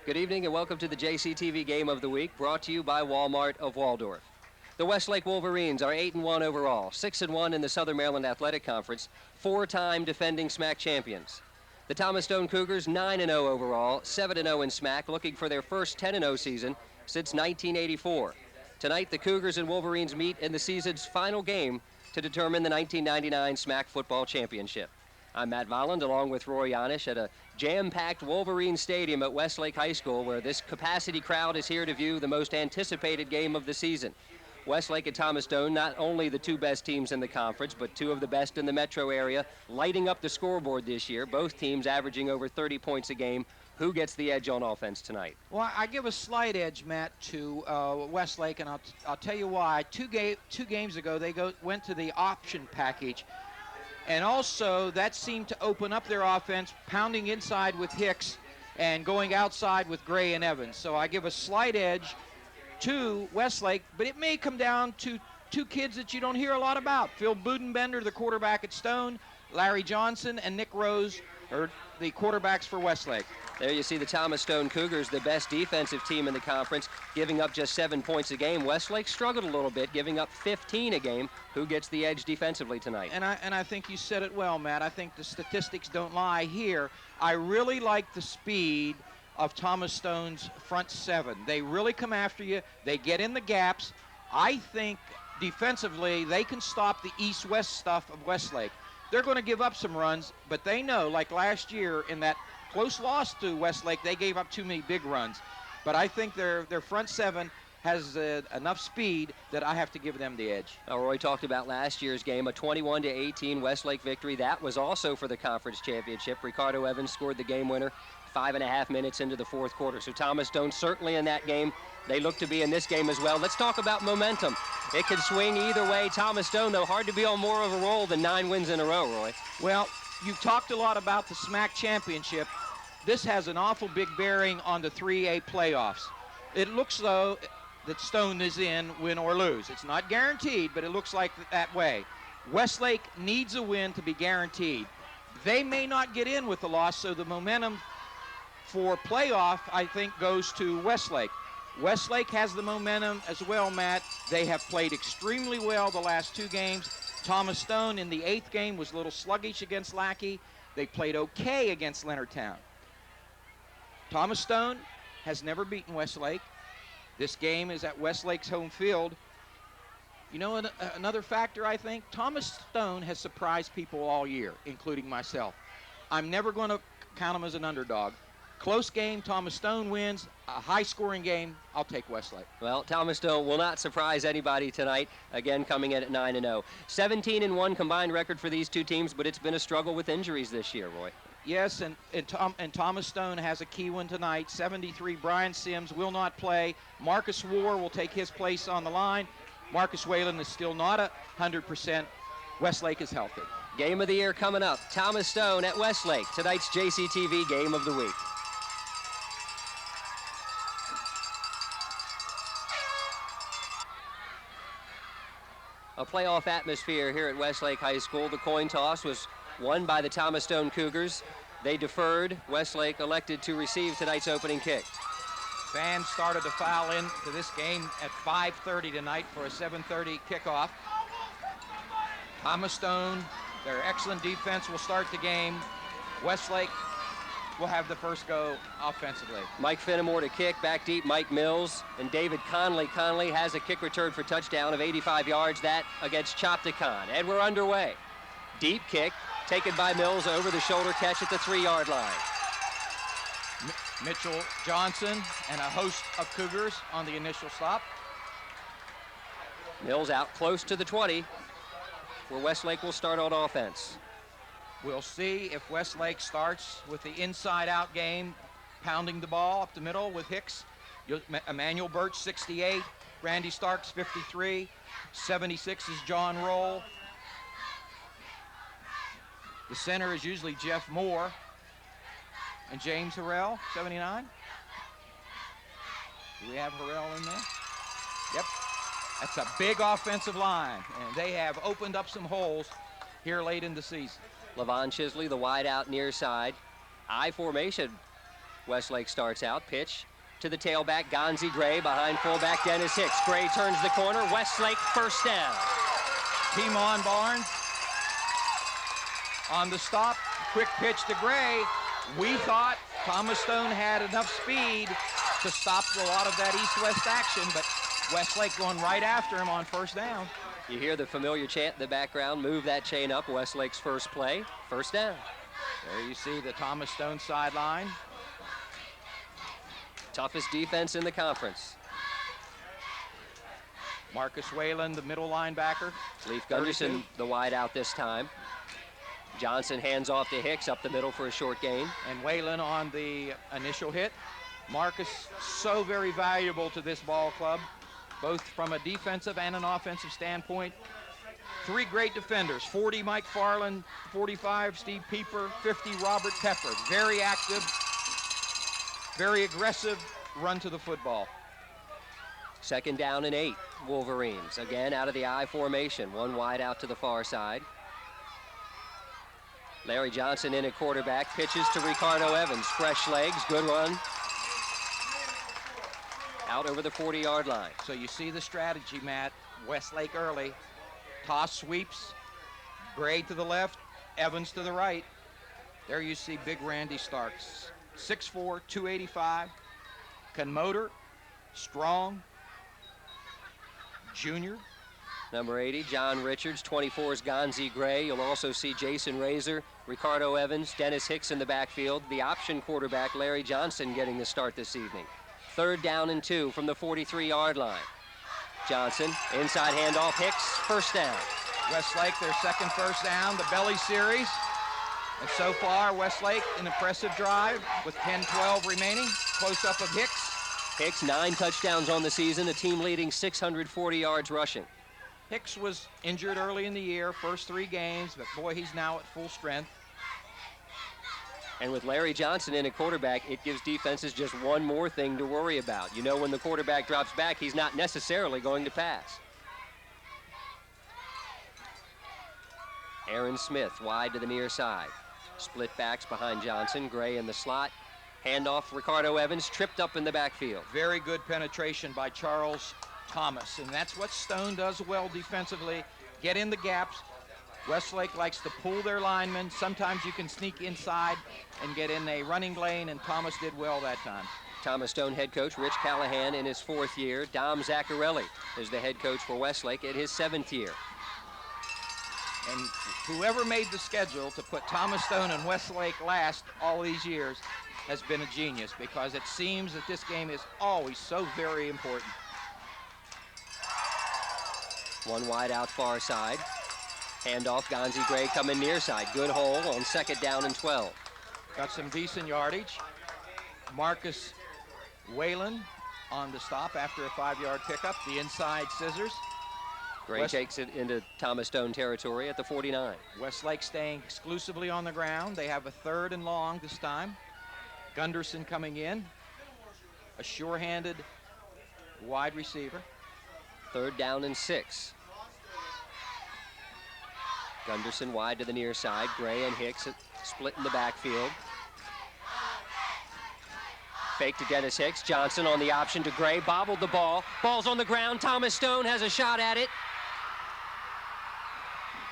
Good evening and welcome to the JCTV Game of the Week, brought to you by Walmart of Waldorf. The Westlake Wolverines are 8-1 overall, 6-1 in the Southern Maryland Athletic Conference, four-time defending SMAC champions. The Thomas Stone Cougars 9-0 overall, 7-0 in SMAC, looking for their first 10-0 season since 1984. Tonight, the Cougars and Wolverines meet in the season's final game to determine the 1999 SMAC football championship. I'm Matt Volland, along with Roy Yanish, at a jam-packed Wolverine Stadium at Westlake High School, where this capacity crowd is here to view the most anticipated game of the season. Westlake and Thomas Stone, not only the two best teams in the conference, but two of the best in the metro area, lighting up the scoreboard this year, both teams averaging over 30 points a game. Who gets the edge on offense tonight? Well, I give a slight edge, Matt, to Westlake, and I'll tell you why. Two games ago, they went to the option package, and also that seemed to open up their offense, pounding inside with Hicks and going outside with Gray and Evans. So I give a slight edge to Westlake, but it may come down to two kids that you don't hear a lot about. Phil Budenbender, the quarterback at Stone, Larry Johnson, and Nick Rose are the quarterbacks for Westlake. There you see the Thomas Stone Cougars, the best defensive team in the conference, giving up just 7 points a game. Westlake struggled a little bit, giving up 15 a game. Who gets the edge defensively tonight? And I think you said it well, Matt. I think the statistics don't lie here. I really like the speed of Thomas Stone's front seven. They really come after you. They get in the gaps. I think defensively they can stop the east-west stuff of Westlake. They're going to give up some runs, but they know, like last year in that close loss to Westlake, they gave up too many big runs. But I think their front seven has enough speed that I have to give them the edge. Roy talked about last year's game, a 21-18 Westlake victory. That was also for the conference championship. Ricardo Evans scored the game winner 5.5 minutes into the fourth quarter. So Thomas Stone certainly in that game. They look to be in this game as well. Let's talk about momentum. It can swing either way. Thomas Stone, though, hard to be on more of a roll than 9 wins in a row, Roy. Well, you've talked a lot about the SMAC championship. This has an awful big bearing on the 3A playoffs. It looks, though, that Stone is in, win or lose. It's not guaranteed, but it looks like that way. Westlake needs a win to be guaranteed. They may not get in with the loss, so the momentum for playoff, I think, goes to Westlake. Westlake has the momentum as well, Matt. They have played extremely well the last 2 games. Thomas Stone in the 8th game was a little sluggish against Lackey. They played okay against Leonardtown. Thomas Stone has never beaten Westlake. This game is at Westlake's home field. You know, another factor, I think, Thomas Stone has surprised people all year, including myself. I'm never going to count him as an underdog. Close game, Thomas Stone wins. A high-scoring game, I'll take Westlake. Well, Thomas Stone will not surprise anybody tonight, again coming in at 9-0. 17-1 combined record for these two teams, but it's been a struggle with injuries this year, Roy. Yes, and Thomas Stone has a key one tonight. 73, Brian Sims will not play. Marcus War will take his place on the line. Marcus Whalen is still not 100%. Westlake is healthy. Game of the year coming up. Thomas Stone at Westlake, tonight's JCTV Game of the Week. A playoff atmosphere here at Westlake High School. The coin toss was won by the Thomas Stone Cougars. They deferred. Westlake elected to receive tonight's opening kick. Fans started to file into this game at 5:30 tonight for a 7:30 kickoff. Thomas Stone, their excellent defense will start the game. Westlake will have the first go offensively. Mike Fenimore to kick, back deep, Mike Mills, and David Conley. Conley has a kick return for touchdown of 85 yards, that against Chopticon. And we're underway. Deep kick, taken by Mills, over the shoulder catch at the 3-yard line. Mitchell Johnson and a host of Cougars on the initial stop. Mills out close to the 20, where Westlake will start on offense. We'll see if Westlake starts with the inside-out game, pounding the ball up the middle with Hicks. Emmanuel Birch, 68. Randy Starks, 53. 76 is John Roll. The center is usually Jeff Moore. And James Harrell, 79. Do we have Harrell in there? Yep. That's a big offensive line, and they have opened up some holes here late in the season. Levon Chisley, the wide out near side. I formation Westlake starts out, pitch to the tailback, Gonzi Gray behind fullback Dennis Hicks. Gray turns the corner, Westlake first down. Team on Barnes. On the stop, quick pitch to Gray. We thought Thomas Stone had enough speed to stop a lot of that east-west action, but Westlake going right after him on first down. You hear the familiar chant in the background, move that chain up, Westlake's first play, first down. There you see the Thomas Stone sideline. Toughest defense in the conference. Marcus Whalen, the middle linebacker. Leif Gunderson, the wide out this time. Johnson hands off to Hicks up the middle for a short gain. And Whalen on the initial hit. Marcus, so very valuable to this ball club, both from a defensive and an offensive standpoint. 3 great defenders, 40 Mike Farland, 45 Steve Pieper, 50 Robert Pepper. Very active, very aggressive run to the football. 2nd down and 8, Wolverines. Again out of the I formation, 1 wide out to the far side. Larry Johnson in at quarterback, pitches to Ricardo Evans. Fresh legs, good run. Out over the 40-yard line. So you see the strategy, Matt. Westlake early. Toss sweeps. Gray to the left, Evans to the right. There you see big Randy Starks. 6'4", 285. Can motor, strong. Junior. Number 80, John Richards. 24 is Gonzi Gray. You'll also see Jason Razor, Ricardo Evans, Dennis Hicks in the backfield. The option quarterback, Larry Johnson, getting the start this evening. 3rd down and 2 from the 43-yard line. Johnson, inside handoff, Hicks, first down. Westlake, their second first down, the Belly series. And so far, Westlake, an impressive drive with 10-12 remaining. Close-up of Hicks. Hicks, 9 touchdowns on the season, a team leading 640 yards rushing. Hicks was injured early in the year, first 3 games, but boy, he's now at full strength. And with Larry Johnson in at quarterback, it gives defenses just one more thing to worry about. You know, when the quarterback drops back, he's not necessarily going to pass. Aaron Smith wide to the near side. Split backs behind Johnson, Gray in the slot. Handoff, Ricardo Evans, tripped up in the backfield. Very good penetration by Charles Thomas, and that's what Stone does well defensively. Get in the gaps. Westlake likes to pull their linemen. Sometimes you can sneak inside and get in a running lane, and Thomas did well that time. Thomas Stone head coach Rich Callahan in his 4th year. Dom Zaccarelli is the head coach for Westlake in his 7th year. And whoever made the schedule to put Thomas Stone and Westlake last all these years has been a genius, because it seems that this game is always so very important. 1 wide out far side. Handoff, Gonzi Gray coming near side. Good hole on 2nd down and 12. Got some decent yardage. Marcus Whalen on the stop after a 5-yard pickup. The inside scissors. Gray takes it into Thomas Stone territory at the 49. Westlake staying exclusively on the ground. They have a 3rd and long this time. Gunderson coming in. A sure-handed wide receiver. 3rd down and 6. Gunderson wide to the near side. Gray and Hicks split in the backfield. Fake to Dennis Hicks. Johnson on the option to Gray. Bobbled the ball. Ball's on the ground. Thomas Stone has a shot at it.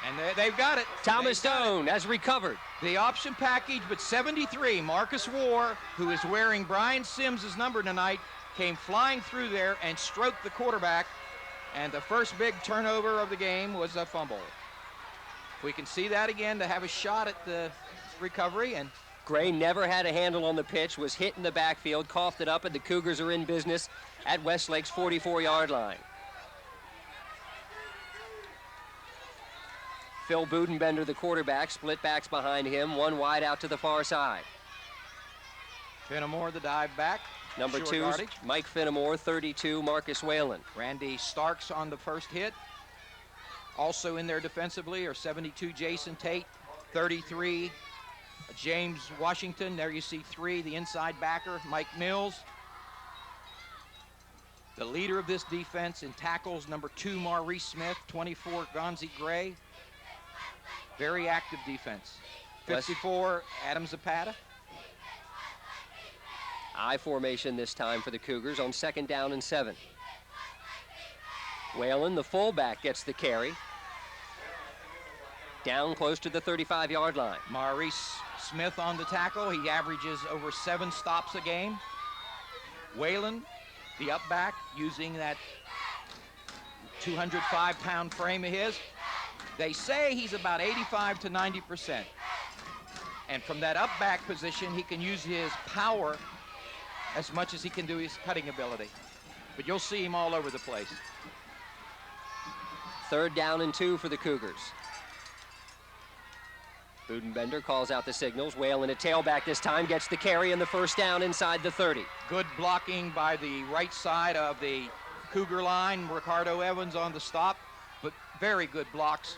And they've got it. Thomas Stone has recovered. The option package, but 73, Marcus War, who is wearing Brian Sims' number tonight, came flying through there and stroked the quarterback. And the first big turnover of the game was a fumble. If we can see that again to have a shot at the recovery. And Gray never had a handle on the pitch, was hit in the backfield, coughed it up, and the Cougars are in business at Westlake's 44-yard line. Phil Budenbender, the quarterback, split backs behind him, 1 wide out to the far side. Fenimore, the dive back. Number 2, Mike Fenimore, 32, Marcus Whalen. Randy Starks on the first hit. Also in there defensively are 72, Jason Tate, 33, James Washington. There you see 3, the inside backer, Mike Mills. The leader of this defense in tackles, number 2, Maurice Smith, 24, Gonzi Gray. Very active defense. 54, Adam Zapata. I formation this time for the Cougars on 2nd down and 7. Whalen, the fullback, gets the carry. Down close to the 35-yard line. Maurice Smith on the tackle. He averages over 7 stops a game. Whalen, the up back, using that 205-pound frame of his. They say he's about 85 to 90%. And from that up back position, he can use his power as much as he can do his cutting ability. But you'll see him all over the place. 3rd down and 2 for the Cougars. Budenbender calls out the signals. Whalen, a tailback this time, gets the carry and the 1st down inside the 30. Good blocking by the right side of the Cougar line. Ricardo Evans on the stop, but very good blocks.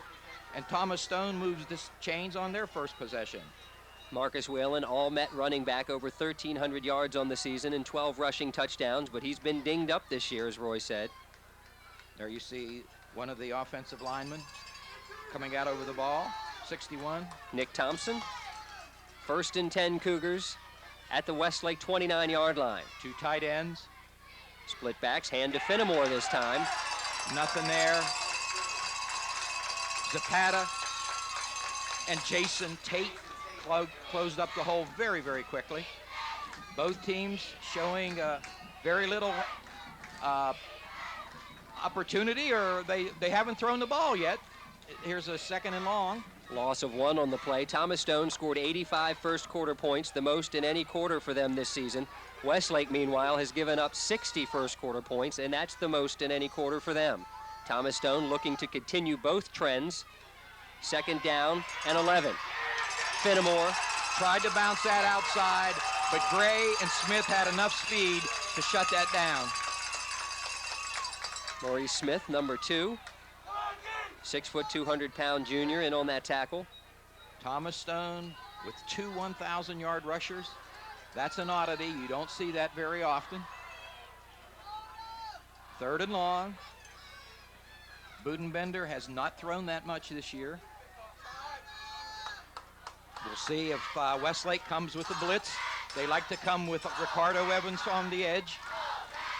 And Thomas Stone moves the chains on their first possession. Marcus Whalen, all-Met running back, over 1,300 yards on the season and 12 rushing touchdowns, but he's been dinged up this year, as Roy said. There you see one of the offensive linemen coming out over the ball. 61. Nick Thompson. 1st and 10 Cougars at the Westlake 29-yard line. 2 tight ends. Split backs, hand to Fenimore this time. Nothing there. Zapata and Jason Tate closed up the hole very, very quickly. Both teams showing very little opportunity, or they haven't thrown the ball yet. Here's a 2nd and long. Loss of 1 on the play. Thomas Stone scored 85 first-quarter points, the most in any quarter for them this season. Westlake, meanwhile, has given up 60 first-quarter points, and that's the most in any quarter for them. Thomas Stone looking to continue both trends. 2nd down and 11. Fenimore tried to bounce that outside, but Gray and Smith had enough speed to shut that down. Maurice Smith, number 2. 6 foot, 200-pound junior in on that tackle. Thomas Stone with 2 1,000-yard rushers. That's an oddity. You don't see that very often. 3rd and long. Budenbender has not thrown that much this year. We'll see if Westlake comes with the blitz. They like to come with Ricardo Evans on the edge.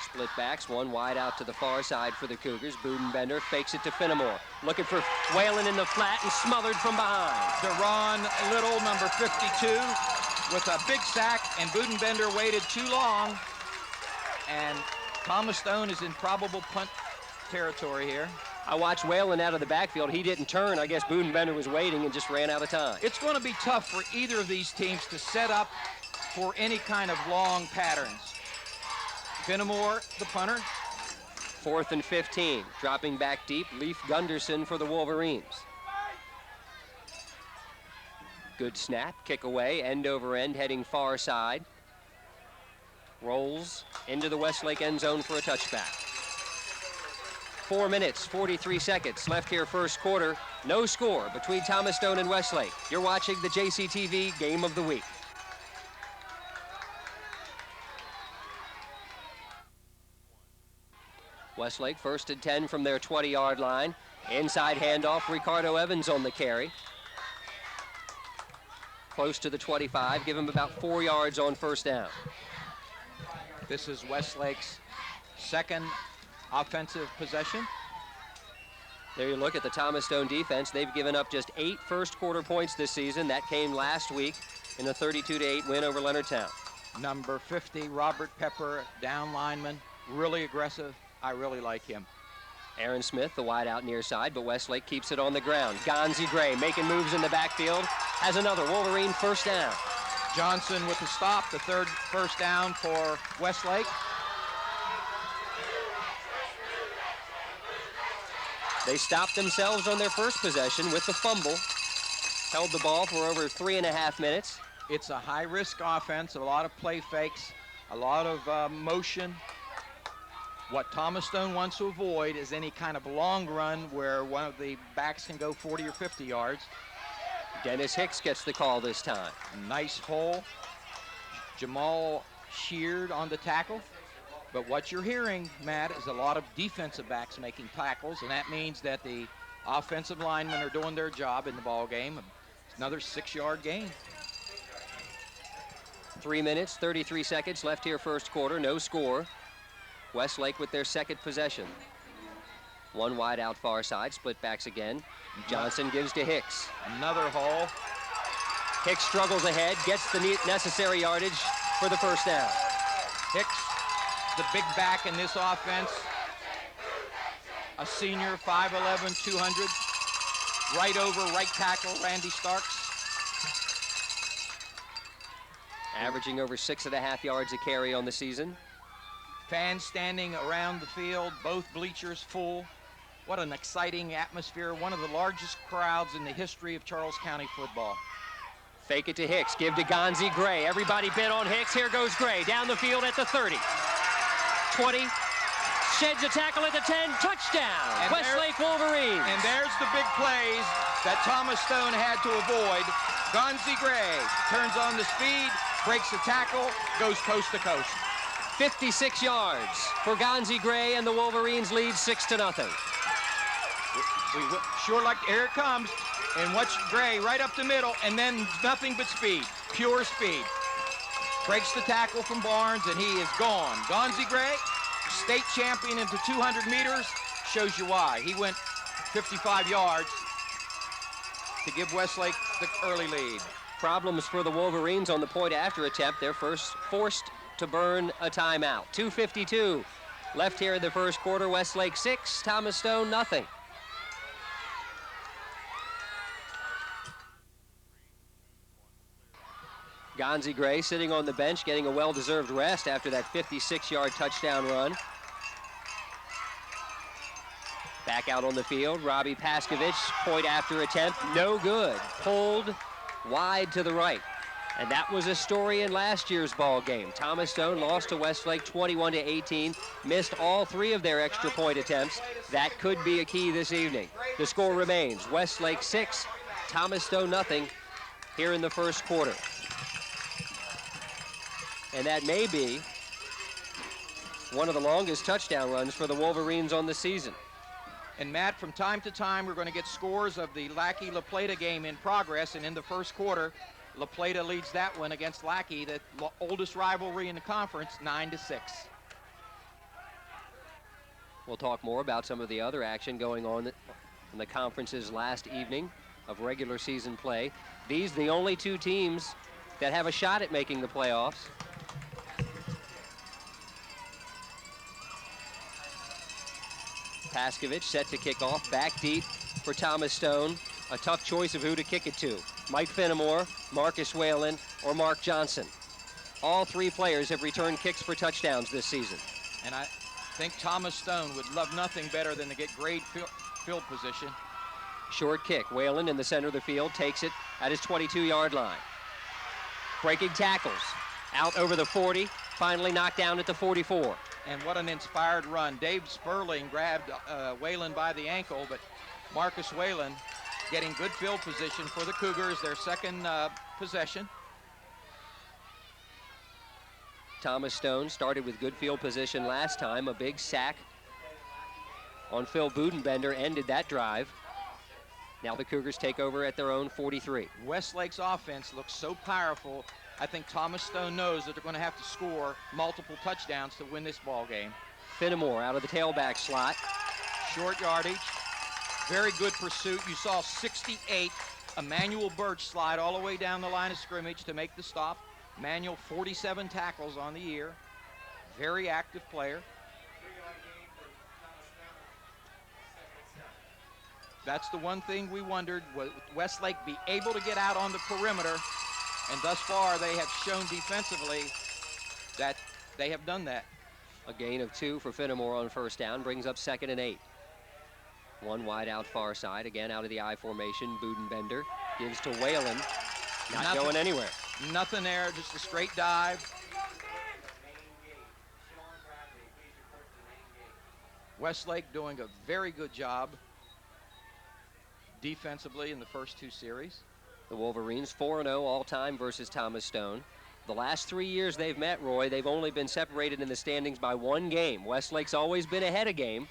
Split backs, one wide out to the far side for the Cougars. Budenbender fakes it to Fenimore. Looking for Whalen in the flat and smothered from behind. Deron Little, number 52, with a big sack, and Budenbender waited too long. And Thomas Stone is in probable punt territory here. I watched Whalen out of the backfield. He didn't turn. I guess Budenbender was waiting and just ran out of time. It's going to be tough for either of these teams to set up for any kind of long patterns. Fenimore, the punter. 4th and 15. Dropping back deep, Leif Gunderson for the Wolverines. Good snap, kick away, end over end, heading far side. Rolls into the Westlake end zone for a touchback. 4 minutes, 43 seconds left here first quarter. No score between Thomas Stone and Westlake. You're watching the JCTV Game of the Week. Westlake 1st and 10 from their 20-yard line. Inside handoff, Ricardo Evans on the carry. Close to the 25, give him about 4 yards on 1st down. This is Westlake's 2nd offensive possession. There you look at the Thomas Stone defense. They've given up just 8 first-quarter points this season. That came last week in a 32-8 win over Leonardtown. Number 50, Robert Pepper, down lineman, really aggressive. I really like him. Aaron Smith, the wide out near side, but Westlake keeps it on the ground. Gonzi Gray making moves in the backfield. Has another Wolverine 1st down. Johnson with the stop, the 3rd 1st down for Westlake. They stopped themselves on their first possession with the fumble. Held the ball for over 3.5 minutes. It's a high-risk offense, a lot of play fakes, a lot of motion. What Thomas Stone wants to avoid is any kind of long run where one of the backs can go 40 or 50 yards. Dennis Hicks gets the call this time. Nice hole. Jamal Sheard on the tackle. But what you're hearing, Matt, is a lot of defensive backs making tackles, and that means that the offensive linemen are doing their job in the ball game. It's another 6-yard gain. 3 minutes, 33 seconds left here first quarter. No score. Westlake with their second possession. One wide out far side, split backs again. Johnson gives to Hicks. Another hole. Hicks struggles ahead, gets the necessary yardage for the first down. Hicks, the big back in this offense. A senior, 5'11", 200. Right over right tackle, Randy Starks. Averaging over 6.5 yards a carry on the season. Fans standing around the field, both bleachers full. What an exciting atmosphere. One of the largest crowds in the history of Charles County football. Fake it to Hicks, give to Gonzi Gray. Everybody bent on Hicks. Here goes Gray down the field at the 30. 20, sheds a tackle at the 10, touchdown, and Westlake Wolverines. And there's the big plays that Thomas Stone had to avoid. Gonzi Gray turns on the speed, breaks the tackle, goes coast to coast. 56 yards for Gonzi Gray, and the Wolverines lead 6-0. We sure like, here it comes. And watch Gray right up the middle, and then nothing but speed, pure speed. Breaks the tackle from Barnes, and he is gone. Gonzi Gray, state champion into 200 meters, shows you why. He went 55 yards to give Westlake the early lead. Problems for the Wolverines on the point after attempt. They're first forced to burn a timeout. 2:52 left here in the first quarter. Westlake 6, Thomas Stone nothing. Gonzi Gray sitting on the bench, getting a well-deserved rest after that 56-yard touchdown run. Back out on the field, Robbie Paskovich, point after attempt, no good. Pulled wide to the right. And that was a story in last year's ball game. Thomas Stone lost to Westlake 21-18, missed all 3 of their extra point attempts. That could be a key this evening. The score remains Westlake 6, Thomas Stone nothing here in the first quarter. And that may be one of the longest touchdown runs for the Wolverines on the season. And Matt, from time to time, we're going to get scores of the Lackey-La Plata game in progress. And in the first quarter, La Plata leads that one against Lackey, the oldest rivalry in the conference, 9-6. We'll talk more about some of the other action going on in the conference's last evening of regular season play. These the only 2 teams that have a shot at making the playoffs. Paskovich set to kick off, back deep for Thomas Stone. A tough choice of who to kick it to. Mike Fenimore, Marcus Whalen, or Mark Johnson. All 3 players have returned kicks for touchdowns this season. And I think Thomas Stone would love nothing better than to get great field position. Short kick, Whalen in the center of the field, takes it at his 22-yard line. Breaking tackles, out over the 40, finally knocked down at the 44. And what an inspired run. Dave Sperling grabbed Whalen by the ankle, but Marcus Whalen getting good field position for the Cougars, their second possession. Thomas Stone started with good field position last time. A big sack on Phil Budenbender ended that drive. Now the Cougars take over at their own 43. Westlake's offense looks so powerful. I think Thomas Stone knows that they're going to have to score multiple touchdowns to win this ball game. Fenimore out of the tailback slot. Short yardage. Very good pursuit. You saw 68, Emmanuel Birch slide all the way down the line of scrimmage to make the stop. Emmanuel, 47 tackles on the year. Very active player. That's the one thing we wondered, would Westlake be able to get out on the perimeter? And thus far, they have shown defensively that they have done that. A gain of 2 for Fenimore on first down, brings up 2nd and 8. One wide out far side, again out of the I formation. Budenbender gives to Whalen, not going anywhere. Nothing there, just a straight dive. Westlake doing a very good job defensively in the first 2 series. The Wolverines 4-0 all-time versus Thomas Stone. The last 3 years they've met, Roy, they've only been separated in the standings by 1 game. Westlake's always been ahead a game.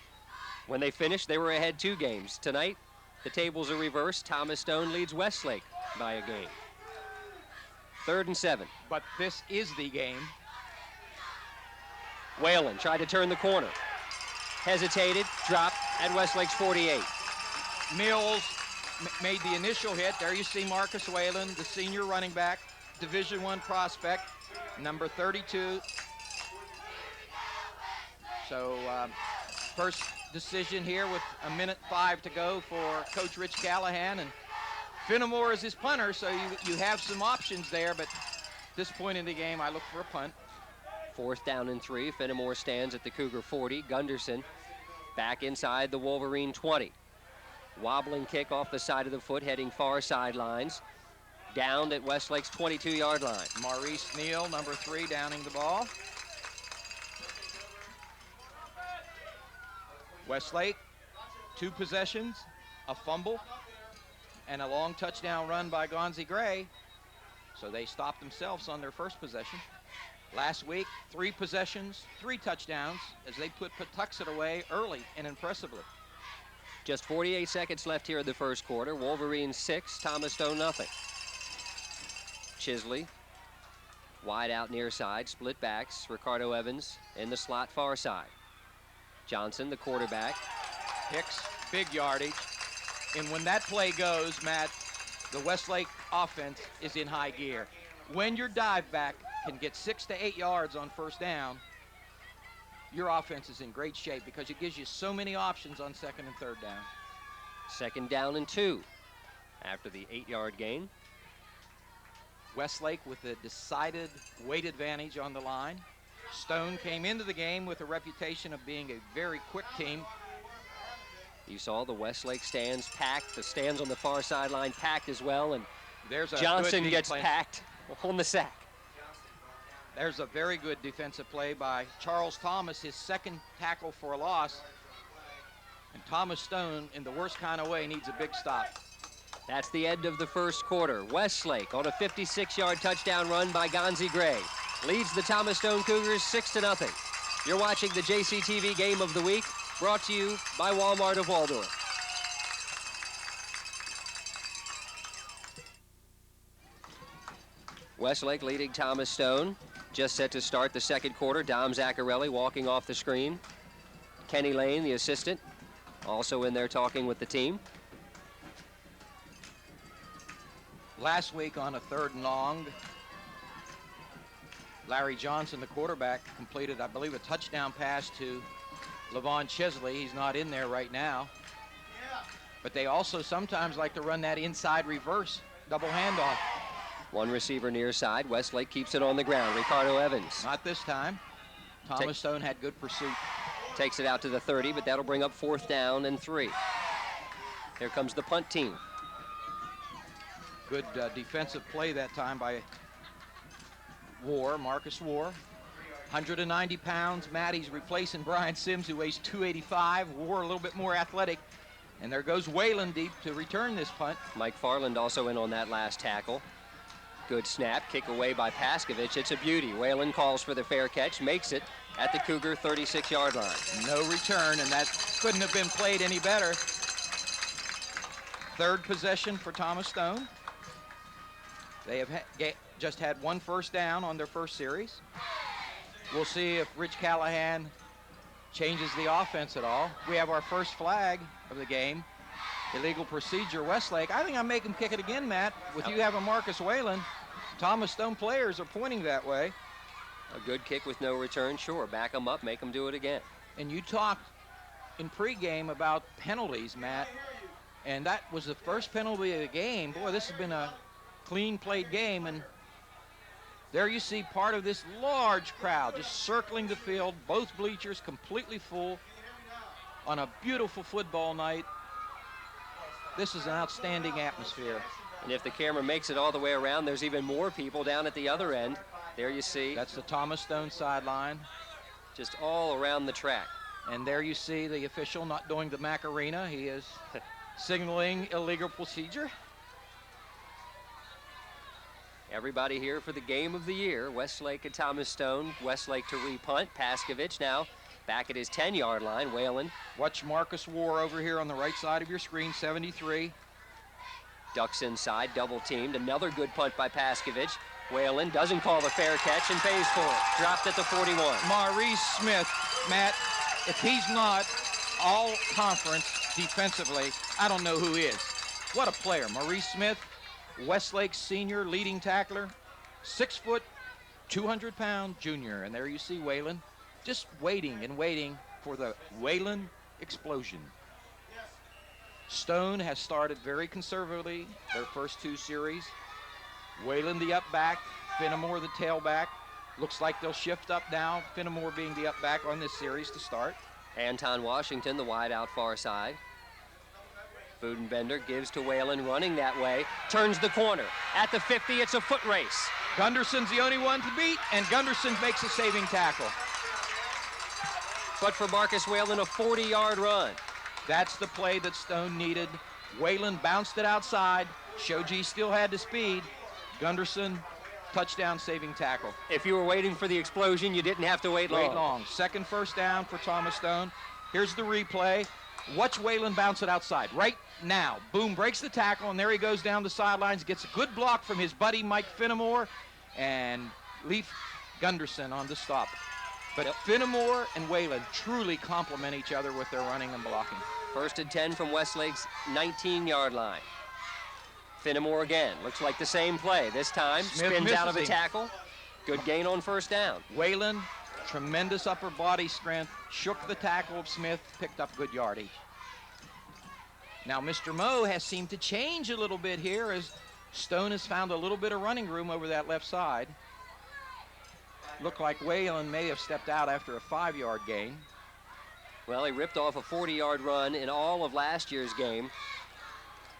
When they finished, they were ahead 2 games. Tonight, the tables are reversed. Thomas Stone leads Westlake by a game. 3rd and 7. But this is the game. Whalen tried to turn the corner. Hesitated, dropped at Westlake's 48. Mills made the initial hit. There you see Marcus Whalen, the senior running back, Division I prospect, number 32. So first decision here with 1:05 to go for Coach Rich Callahan. And Fenimore is his punter, so you have some options there, but at this point in the game, I look for a punt. 4th down and 3. Fenimore stands at the Cougar 40. Gunderson back inside the Wolverine 20. Wobbling kick off the side of the foot, heading far sidelines. Downed at Westlake's 22-yard line. Maurice Neal, number 3, downing the ball. Westlake, 2 possessions, a fumble, and a long touchdown run by Gonzi Gray. So they stopped themselves on their first possession. Last week, 3 possessions, 3 touchdowns, as they put Patuxent away early and impressively. Just 48 seconds left here in the first quarter. Wolverines 6, Thomas Stone nothing. Chisley, wide out near side, split backs. Ricardo Evans in the slot far side. Johnson, the quarterback. Hicks, big yardage. And when that play goes, Matt, the Westlake offense is in high gear. When your dive back can get 6 to 8 yards on first down, your offense is in great shape because it gives you so many options on 2nd and 3rd down. 2nd down and 2 after the 8-yard gain. Westlake with a decided weight advantage on the line. Stone came into the game with a reputation of being a very quick team. You saw the Westlake stands packed, the stands on the far sideline packed as well, and there's a Johnson gets packed on the sack. There's a very good defensive play by Charles Thomas, his 2nd tackle for a loss. And Thomas Stone, in the worst kind of way, needs a big stop. That's the end of the first quarter. Westlake on a 56-yard touchdown run by Gonzi Gray leads the Thomas Stone Cougars 6-0. You're watching the JCTV Game of the Week, brought to you by Walmart of Waldorf. Westlake leading Thomas Stone. Just set to start the second quarter. Dom Zaccarelli walking off the screen. Kenny Lane, the assistant, also in there talking with the team. Last week on a 3rd and long, Larry Johnson, the quarterback, completed, I believe, a touchdown pass to Levon Chisley. He's not in there right now. But they also sometimes like to run that inside reverse double handoff. One receiver near side. Westlake keeps it on the ground. Ricardo Evans. Not this time. Thomas Stone had good pursuit. Takes it out to the 30, but that'll bring up 4th down and 3. Here comes the punt team. Good defensive play that time by Marcus War. 190 pounds. Matt, he's replacing Brian Sims, who weighs 285. War a little bit more athletic. And there goes Whalen deep to return this punt. Mike Farland also in on that last tackle. Good snap, kick away by Paskovich. It's a beauty. Whalen calls for the fair catch, makes it at the Cougar 36-yard line. No return, and that couldn't have been played any better. 3rd possession for Thomas Stone. They have just had 1 first down on their first series. We'll see if Rich Callahan changes the offense at all. We have our first flag of the game. Illegal procedure, Westlake. I think I make him kick it again, Matt. With you having Marcus Whalen, Thomas Stone players are pointing that way. A good kick with no return, sure. Back him up, make him do it again. And you talked in pregame about penalties, Matt, and that was the first penalty of the game. Boy, this has been a clean played game, and there you see part of this large crowd just circling the field, both bleachers completely full on a beautiful football night. This is an outstanding atmosphere. And if the camera makes it all the way around, there's even more people down at the other end. There you see. That's the Thomas Stone sideline. Just all around the track. And there you see the official not doing the Macarena. He is signaling illegal procedure. Everybody here for the game of the year. Westlake and Thomas Stone. Westlake to repunt. Paskovich now back at his 10-yard line. Whalen. Watch Marcus War over here on the right side of your screen, 73. Ducks inside, double teamed. Another good punt by Paskovich. Whalen doesn't call the fair catch and pays for it. Dropped at the 41. Maurice Smith, Matt, if he's not all conference defensively, I don't know who is. What a player. Maurice Smith, Westlake senior leading tackler, 6 foot, 200-pound junior. And there you see Whalen just waiting and waiting for the Whalen explosion. Stone has started very conservatively their first 2 series. Whalen the up back, Fenimore the tailback. Looks like they'll shift up now, Fenimore being the up back on this series to start. Anton Washington, the wide out far side. Budenbender gives to Whalen running that way, turns the corner. At the 50, it's a foot race. Gunderson's the only one to beat, and Gunderson makes a saving tackle. But for Marcus Whalen, a 40-yard run. That's the play that Stone needed. Whalen bounced it outside. Shoji still had the speed. Gunderson, touchdown saving tackle. If you were waiting for the explosion, you didn't have to wait long. Second first down for Thomas Stone. Here's the replay. Watch Whalen bounce it outside right now. Boom, breaks the tackle, and there he goes down the sidelines, gets a good block from his buddy Mike Fenimore, and Leif Gunderson on the stop. But Fenimore and Whalen truly complement each other with their running and blocking. 1st and 10 from Westlake's 19-yard line. Fenimore again, looks like the same play. This time, Smith spins out of a misses him. tackle. Good gain on first down. Whalen, tremendous upper body strength, shook the tackle of Smith, picked up good yardage. Now, Mr. Moe has seemed to change a little bit here as Stone has found a little bit of running room over that left side. Looked like Whalen may have stepped out after a 5-yard gain. Well, he ripped off a 40-yard run in all of last year's game.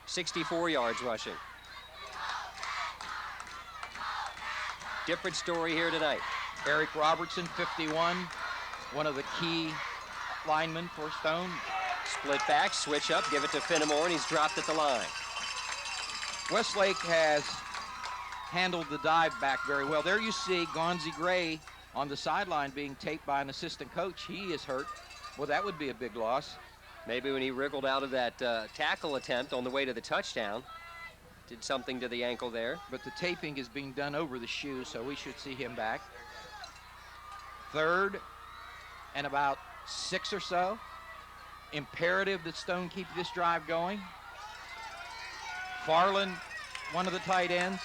64 yards rushing. Different story here tonight. Eric Robertson, 51, one of the key linemen for Stone. Split back, switch up, give it to Fenimore, and he's dropped at the line. Westlake has handled the dive back very well. There you see Gonzi Gray on the sideline being taped by an assistant coach. He is hurt. Well, that would be a big loss. Maybe when he wriggled out of that tackle attempt on the way to the touchdown, did something to the ankle there. But the taping is being done over the shoe, so we should see him back. 3rd and about 6 or so. Imperative that Stone keep this drive going. Farland, one of the tight ends.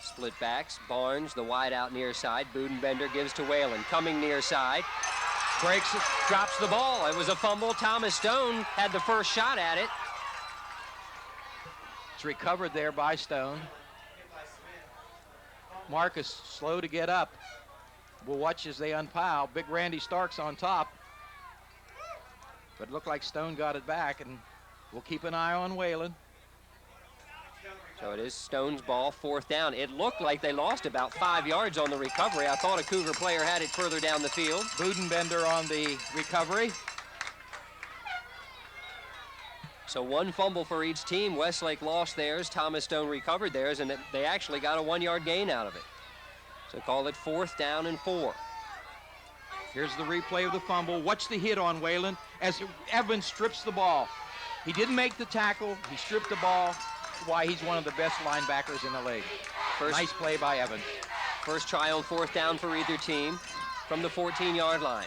Split backs, Barnes, the wide out near side. Budenbender gives to Whalen, coming near side. Breaks it, drops the ball. It was a fumble. Thomas Stone had the first shot at it. It's recovered there by Stone. Marcus slow to get up. We'll watch as they unpile. Big Randy Starks on top. But it looked like Stone got it back, and we'll keep an eye on Whalen. So it is Stone's ball, 4th down. It looked like they lost about 5 yards on the recovery. I thought a Cougar player had it further down the field. Budenbender on the recovery. So 1 fumble for each team. Westlake lost theirs. Thomas Stone recovered theirs, and they actually got a 1-yard gain out of it. So call it 4th down and 4. Here's the replay of the fumble. Watch the hit on Whalen as Evans strips the ball. He didn't make the tackle. He stripped the ball. Why he's one of the best linebackers in the league. Nice play by Evans. First try on 4th down for either team from the 14-yard line.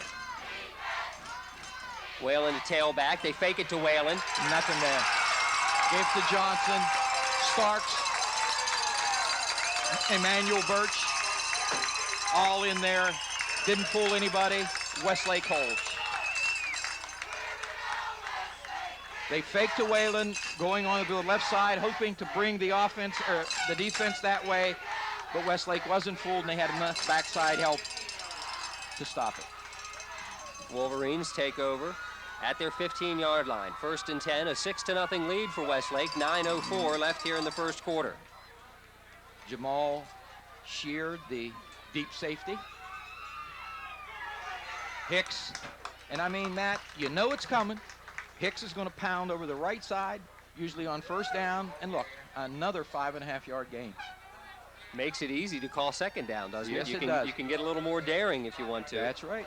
Whalen to tailback. They fake it to Whalen. Nothing there. Gave to Johnson. Starks. Emmanuel Birch. All in there. Didn't fool anybody. Westlake holds. They fake to Whalen, going on to the left side, hoping to bring the offense or the defense that way, but Westlake wasn't fooled, and they had enough backside help to stop it. Wolverines take over at their 15-yard line. 1st and 10, a 6-0 lead for Westlake. 9:04 left here in the first quarter. Jamal Sheard, the deep safety. Hicks, and I mean, Matt, you know it's coming. Hicks is going to pound over the right side, usually on 1st down, and look, another 5.5-yard gain. Makes it easy to call 2nd down, doesn't it? Yes, You it can, does. You can get a little more daring if you want to. That's right.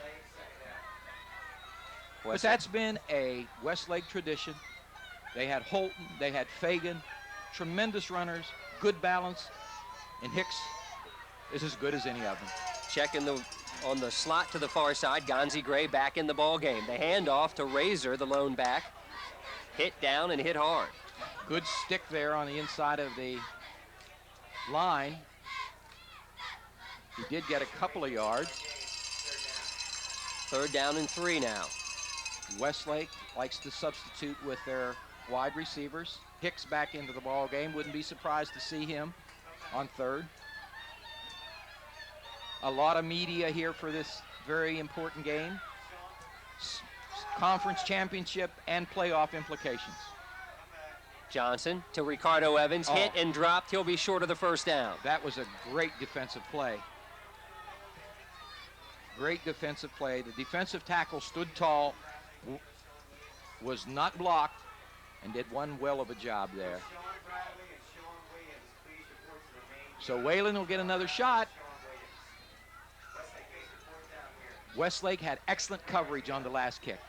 But Westlake. that's been a Westlake tradition. They had Holton, they had Fagan, tremendous runners, good balance, and Hicks is as good as any of them. Checking on the slot to the far side, Gonzi Gray back in the ball game. The handoff to Razor, the lone back. Hit down and hit hard. Good stick there on the inside of the line. He did get a couple of yards. 3rd down and 3 now. Westlake likes to substitute with their wide receivers. Hicks back into the ball game. Wouldn't be surprised to see him on 3rd. A lot of media here for this very important game. Conference championship and playoff implications. Johnson to Ricardo Evans, hit and dropped. He'll be short of the 1st down. That was a great defensive play. Great defensive play. The defensive tackle stood tall, was not blocked, and did one well of a job there. So Whalen will get another shot. Westlake had excellent coverage on the last kick.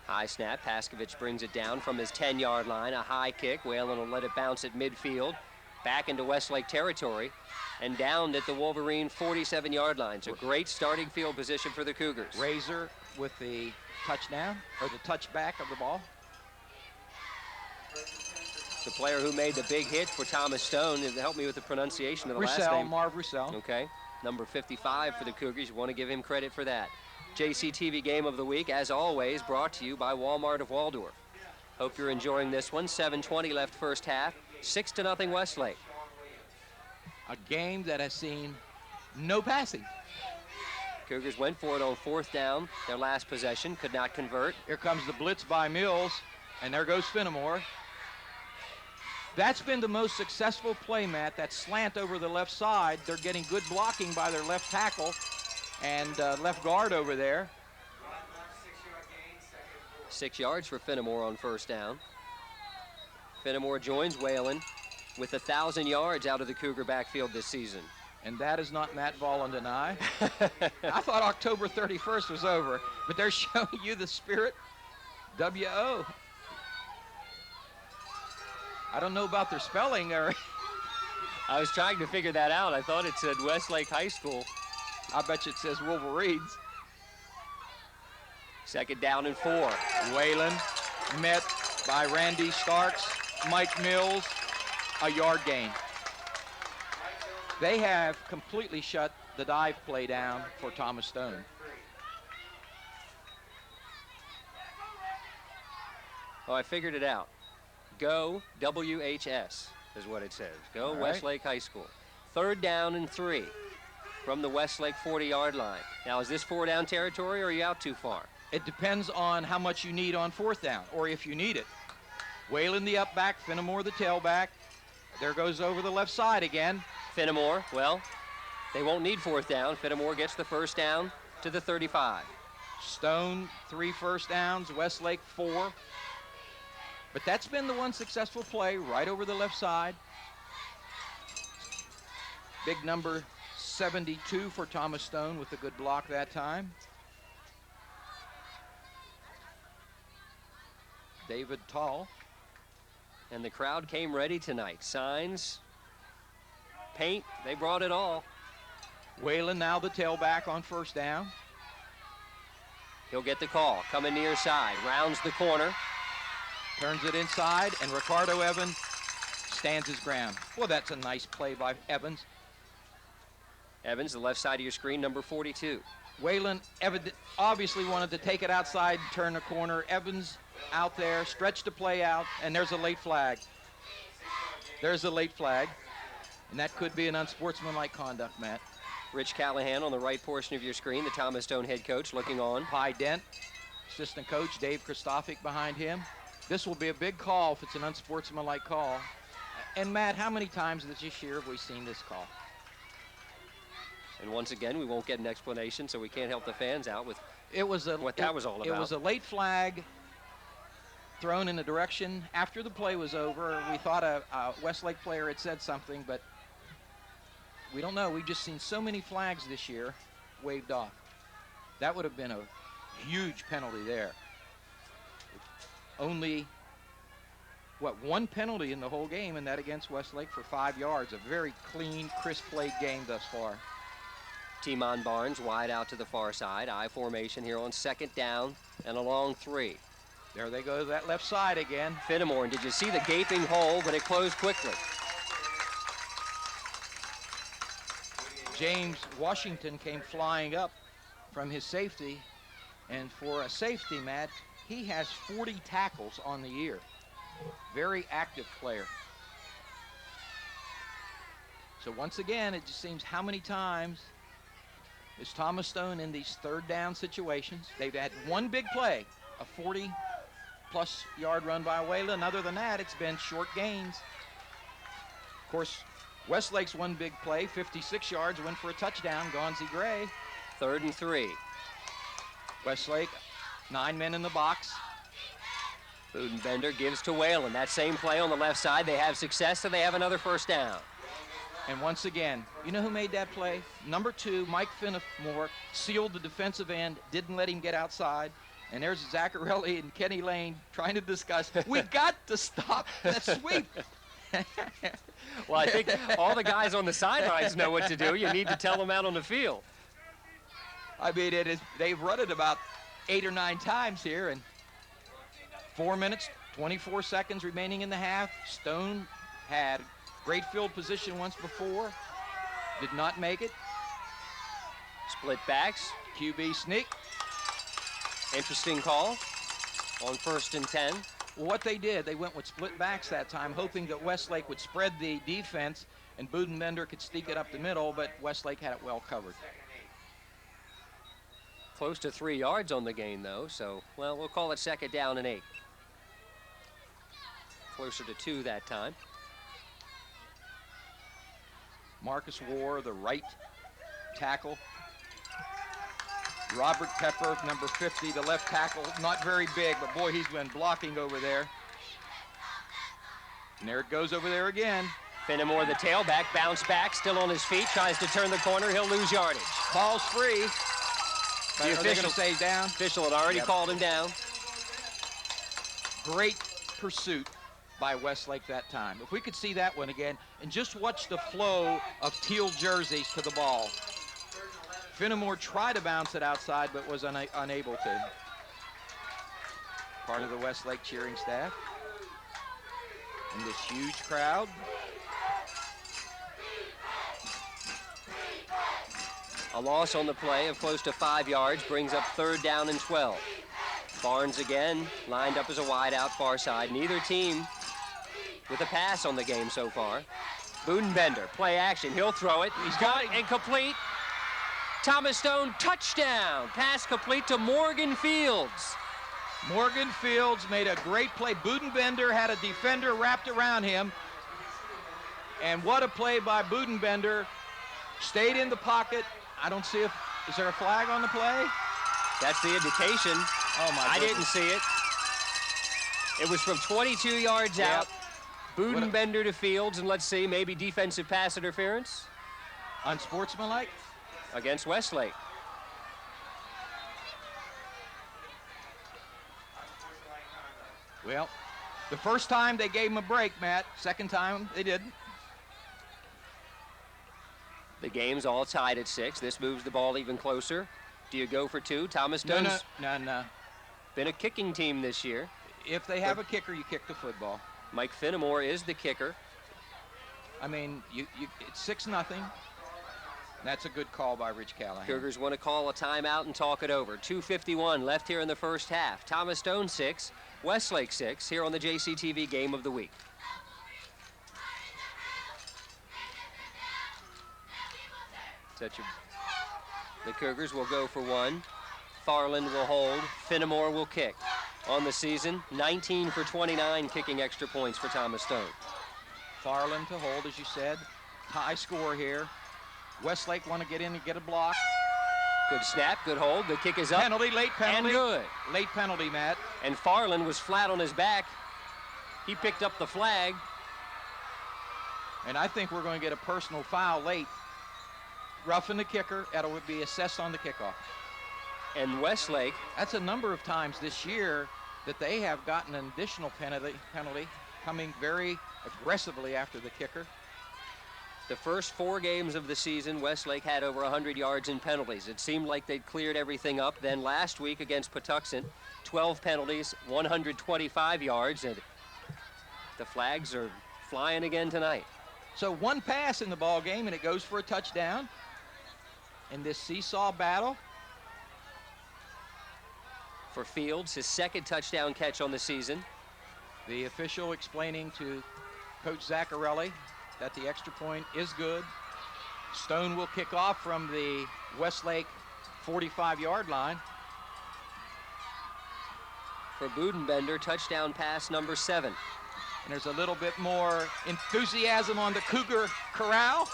High snap, Paskovich brings it down from his 10-yard line. A high kick, Whalen will let it bounce at midfield. Back into Westlake territory and down at the Wolverine 47-yard line. So great starting field position for the Cougars. Razor with the touchdown, or the touchback of the ball. The player who made the big hit for Thomas Stone. Help me with the pronunciation of the last name. Marv Roussel. Okay, number 55 for the Cougars. You want to give him credit for that. JCTV Game of the Week, as always, brought to you by Walmart of Waldorf. Hope you're enjoying this one. 7:20 left 1st half. 6-0 Westlake. A game that has seen no passing. Cougars went for it on 4th down. Their last possession, could not convert. Here comes the blitz by Mills, and there goes Fenimore. That's been the most successful play, Matt. That slant over the left side. They're getting good blocking by their left tackle and left guard over there. 6 yards for Fenimore on 1st down. Fenimore joins Whalen with 1,000 yards out of the Cougar backfield this season. And that is not Matt Vollendenay. I thought October 31st was over, but they're showing you the spirit. W-O. I don't know about their spelling. Or I was trying to figure that out. I thought it said Westlake High School. I bet you it says Wolverines. 2nd down and 4. Whalen met by Randy Starks, Mike Mills, a yard gain. They have completely shut the dive play down for Thomas Stone. Oh, I figured it out. Go WHS is what it says. Go All right. Westlake High School. 3rd down and 3 from the Westlake 40-yard line. Now, is this 4-down territory or are you out too far? It depends on how much you need on 4th down, or if you need it. Whalen the up back, Fenimore the tailback. There goes over the left side again. Fenimore, well, they won't need 4th down. Fenimore gets the 1st down to the 35. Stone, 3 first downs, Westlake 4. But that's been the one successful play right over the left side. Big number 72 for Thomas Stone with a good block that time. David Tall. And the crowd came ready tonight. Signs, paint, they brought it all. Whalen now the tailback on 1st down. He'll get the call, coming near side, rounds the corner. Turns it inside, and Ricardo Evans stands his ground. Well, that's a nice play by Evans. Evans, the left side of your screen, number 42. Whalen obviously wanted to take it outside and turn the corner. Evans out there, stretched the play out, and there's a late flag. There's a late flag, and that could be an unsportsmanlike conduct, Matt. Rich Callahan on the right portion of your screen, the Thomas Stone head coach looking on. Pi Dent, assistant coach, Dave Kristofic behind him. This will be a big call if it's an unsportsmanlike call. And Matt, how many times this year have we seen this call? And once again, we won't get an explanation, so we can't help the fans out with what that was all about. It was a late flag thrown in the direction after the play was over. We thought a Westlake player had said something, but we don't know. We've just seen so many flags this year waved off. That would have been a huge penalty there. Only one penalty in the whole game, and that against Westlake for 5 yards. A very clean, crisp played game thus far. Timon Barnes wide out to the far side. I formation here on 2nd down and a long 3. There they go to that left side again. Fenimore, and did you see the gaping hole, but it closed quickly? James Washington came flying up from his safety, and for a safety, Matt, he has 40 tackles on the year. Very active player. So once again, it just seems how many times is Thomas Stone in these 3rd down situations. They've had one big play, a 40-plus yard run by Whalen. Other than that, it's been short gains. Of course, Westlake's one big play, 56 yards, went for a touchdown, Gonzi Gray. 3rd and 3. Westlake, 9 men in the box. Budenbender gives to Whalen. That same play on the left side. They have success, so they have another 1st down. And once again, you know who made that play? Number 2, Mike Fenimore, sealed the defensive end, didn't let him get outside. And there's Zaccarelli and Kenny Lane trying to discuss, we got to stop that sweep. Well, I think all the guys on the sidelines know what to do. You need to tell them out on the field. I mean, they've run it about 8 or 9 times here, and 4 minutes, 24 seconds remaining in the half. Stone had great field position once before, did not make it. Split backs. QB sneak. Interesting call on 1st and 10. Well, what they did, they went with split backs that time, hoping that Westlake would spread the defense and Budenbender could sneak it up the middle, but Westlake had it well covered. Close to 3 yards on the gain, though, so, well, we'll call it 2nd down and 8. Closer to 2 that time. Marcus Ward, the right tackle. Robert Pepper, number 50, the left tackle. Not very big, but boy, he's been blocking over there. And there it goes over there again. Fenimore, the tailback, bounce back, still on his feet, tries to turn the corner. He'll lose yardage. Ball's free. The official say down. Official had already called him down. Great pursuit by Westlake that time. If we could see that one again, and just watch the flow of teal jerseys to the ball. Fenimore tried to bounce it outside, but was unable to. Part of the Westlake cheering staff. And this huge crowd. A loss on the play of close to 5 yards brings up 3rd down and 12. Barnes again lined up as a wide out far side. Neither team with a pass on the game so far. Budenbender, play action. He'll throw it. He's got it incomplete. Thomas Stone, touchdown. Pass complete to Morgan Fields. Morgan Fields made a great play. Budenbender had a defender wrapped around him. And what a play by Budenbender. Stayed in the pocket. I don't see is there a flag on the play? That's the indication. Oh my I goodness. didn't see it. It was from 22 yards out. Budenbender to Fields, and let's see, maybe defensive pass interference. Unsportsmanlike? Against Westlake. Well, the first time they gave him a break, Matt. Second time they didn't. The game's all tied at 6. This moves the ball even closer. Do you go for 2? Thomas Stone's No. been a kicking team this year. If they have a kicker, you kick the football. Mike Fenimore is the kicker. I mean, it's 6-0. That's a good call by Rich Callahan. Cougars want to call a timeout and talk it over. 2:51 left here in the first half. Thomas Stone 6, Westlake 6 here on the JCTV Game of the Week. The Cougars will go for 1. Farland will hold. Fenimore will kick. On the season, 19 for 29 kicking extra points for Thomas Stone. Farland to hold, as you said. High score here. Westlake want to get in and get a block. Good snap, good hold. The kick is up. Penalty, late penalty. And good. Late penalty, Matt. And Farland was flat on his back. He picked up the flag. And I think we're going to get a personal foul late. Roughing the kicker, that would be assessed on the kickoff. And Westlake. That's a number of times this year that they have gotten an additional penalty. coming very aggressively after the kicker. The first 4 games of the season, Westlake had over 100 yards in penalties. It seemed like they'd cleared everything up. Then last week against Patuxent, 12 penalties, 125 yards, and the flags are flying again tonight. So 1 pass in the ball game, and it goes for a touchdown. In this seesaw battle. For Fields, his 2nd touchdown catch on the season. The official explaining to Coach Zaccarelli that the extra point is good. Stone will kick off from the Westlake 45-yard line. For Budenbender, touchdown pass number 7. And there's a little bit more enthusiasm on the Cougar corral.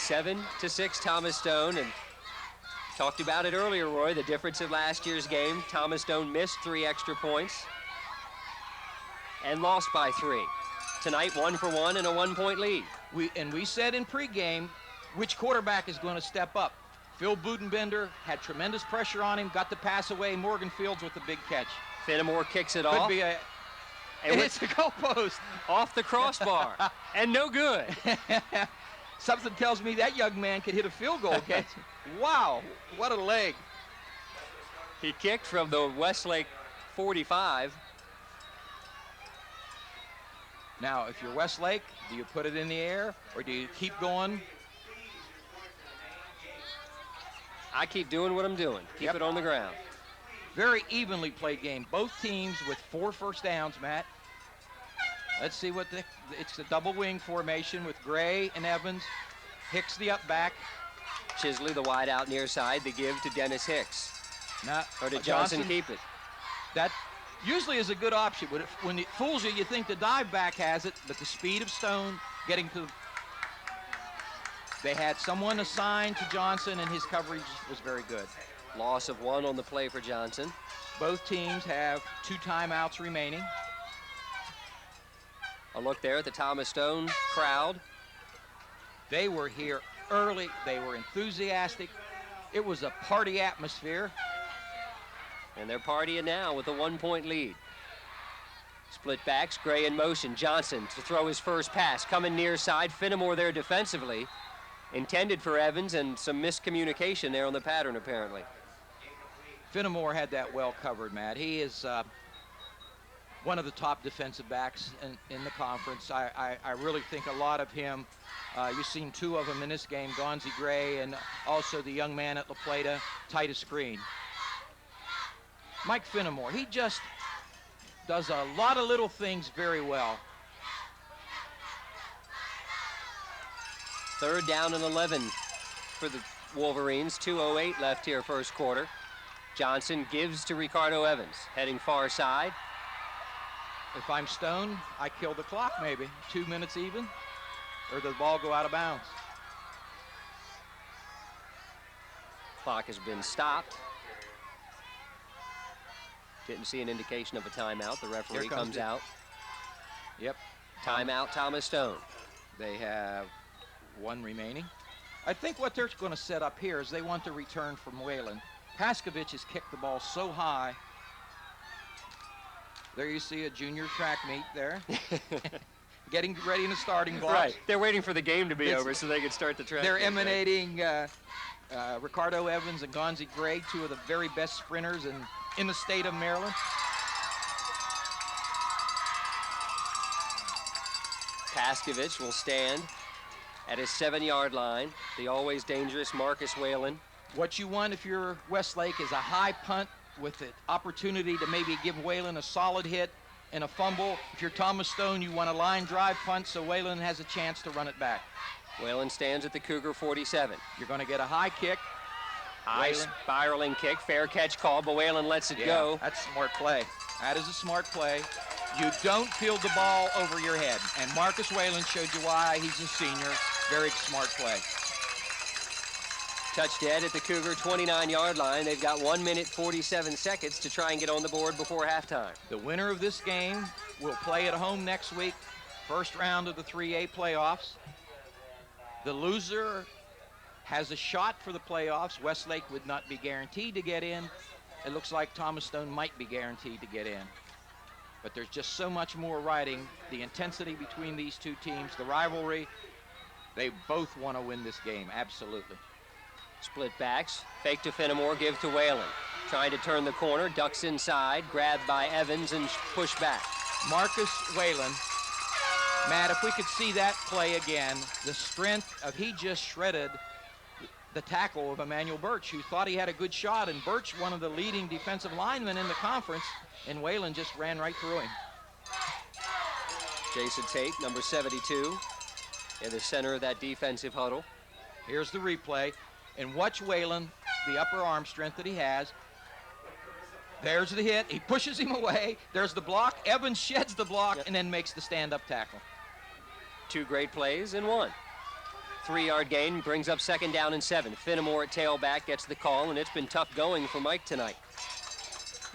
7-6 Thomas Stone, and talked about it earlier, Roy, the difference in last year's game. Thomas Stone missed 3 extra points and lost by 3. Tonight, 1 for 1 and a 1-point lead. We said in pregame which quarterback is going to step up. Phil Budenbender had tremendous pressure on him, got the pass away. Morgan Fields with the big catch. Fenimore kicks it Could off. Be a, and it's a goalpost. Off the crossbar, and no good. Something tells me that young man could hit a field goal catch. Wow, what a leg. He kicked from the Westlake 45. Now, if you're Westlake, do you put it in the air or do you keep going? I keep doing what I'm doing. Keep it on the ground. Very evenly played game. Both teams with 4 first downs, Matt. Let's see what it's a double wing formation with Gray and Evans. Hicks the up back. Chisley, the wide out near side, the give to Dennis Hicks. Or did Johnson keep it? That usually is a good option. When it fools you, you think the dive back has it, but the speed of Stone getting to... They had someone assigned to Johnson, and his coverage was very good. Loss of 1 on the play for Johnson. Both teams have 2 timeouts remaining. A look there at the Thomas Stone crowd. They were here early. They were enthusiastic. It was a party atmosphere. And they're partying now with a 1-point lead. Split backs, Gray in motion. Johnson to throw his first pass. Coming near side. Fenimore there defensively. Intended for Evans, and some miscommunication there on the pattern, apparently. Fenimore had that well covered, Matt. He is one of the top defensive backs in the conference. I really think a lot of him. You've seen 2 of them in this game, Gonzi Gray and also the young man at La Plata, Titus Green. Mike Fenimore, he just does a lot of little things very well. 3rd down and 11 for the Wolverines. 2:08 left here first quarter. Johnson gives to Ricardo Evans, heading far side. If I'm Stone, I kill the clock maybe. 2 minutes even, or the ball go out of bounds. Clock has been stopped. Didn't see an indication of a timeout. The referee comes out. Yep. Timeout, Thomas Stone. They have 1 remaining. I think what they're going to set up here is they want to return from Whalen. Paskovich has kicked the ball so high. There you see a junior track meet there. Getting ready in the starting blocks. Right. They're waiting for the game to be over so they can start the track. They're emanating Ricardo Evans and Gonzi Gray, 2 of the very best sprinters in the state of Maryland. Paskovich will stand at his 7-yard line. The always dangerous Marcus Whalen. What you want if you're Westlake is a high punt with the opportunity to maybe give Whalen a solid hit and a fumble. If you're Thomas Stone, you want a line drive punt so Whalen has a chance to run it back. Whalen stands at the Cougar 47. You're going to get a high kick. High spiraling kick, fair catch call, but Whalen lets it go. That's smart play. That is a smart play. You don't field the ball over your head. And Marcus Whalen showed you why. He's a senior. Very smart play. Touch dead at the Cougar 29-yard line. They've got 1 minute 47 seconds to try and get on the board before halftime. The winner of this game will play at home next week. First round of the 3A playoffs. The loser has a shot for the playoffs. Westlake would not be guaranteed to get in. it looks like Thomas Stone might be guaranteed to get in. But there's just so much more riding. The intensity between these two teams, the rivalry, they both want to win this game, absolutely. Split backs, fake to Fenimore, give to Whalen. Trying to turn the corner, ducks inside, grabbed by Evans and pushed back. Marcus Whalen. Matt, if we could see that play again, the strength of, he just shredded the tackle of Emmanuel Birch, who thought he had a good shot, and Birch, one of the leading defensive linemen in the conference, and Whalen just ran right through him. Jason Tate, number 72, in the center of that defensive huddle. Here's the replay, and watch Whalen, the upper arm strength that he has. There's the hit, he pushes him away, there's the block, Evans sheds the block, and then makes the stand-up tackle. 2 great plays in 1. 3-yard gain brings up 2nd down and 7. Fenimore at tailback gets the call, and it's been tough going for Mike tonight.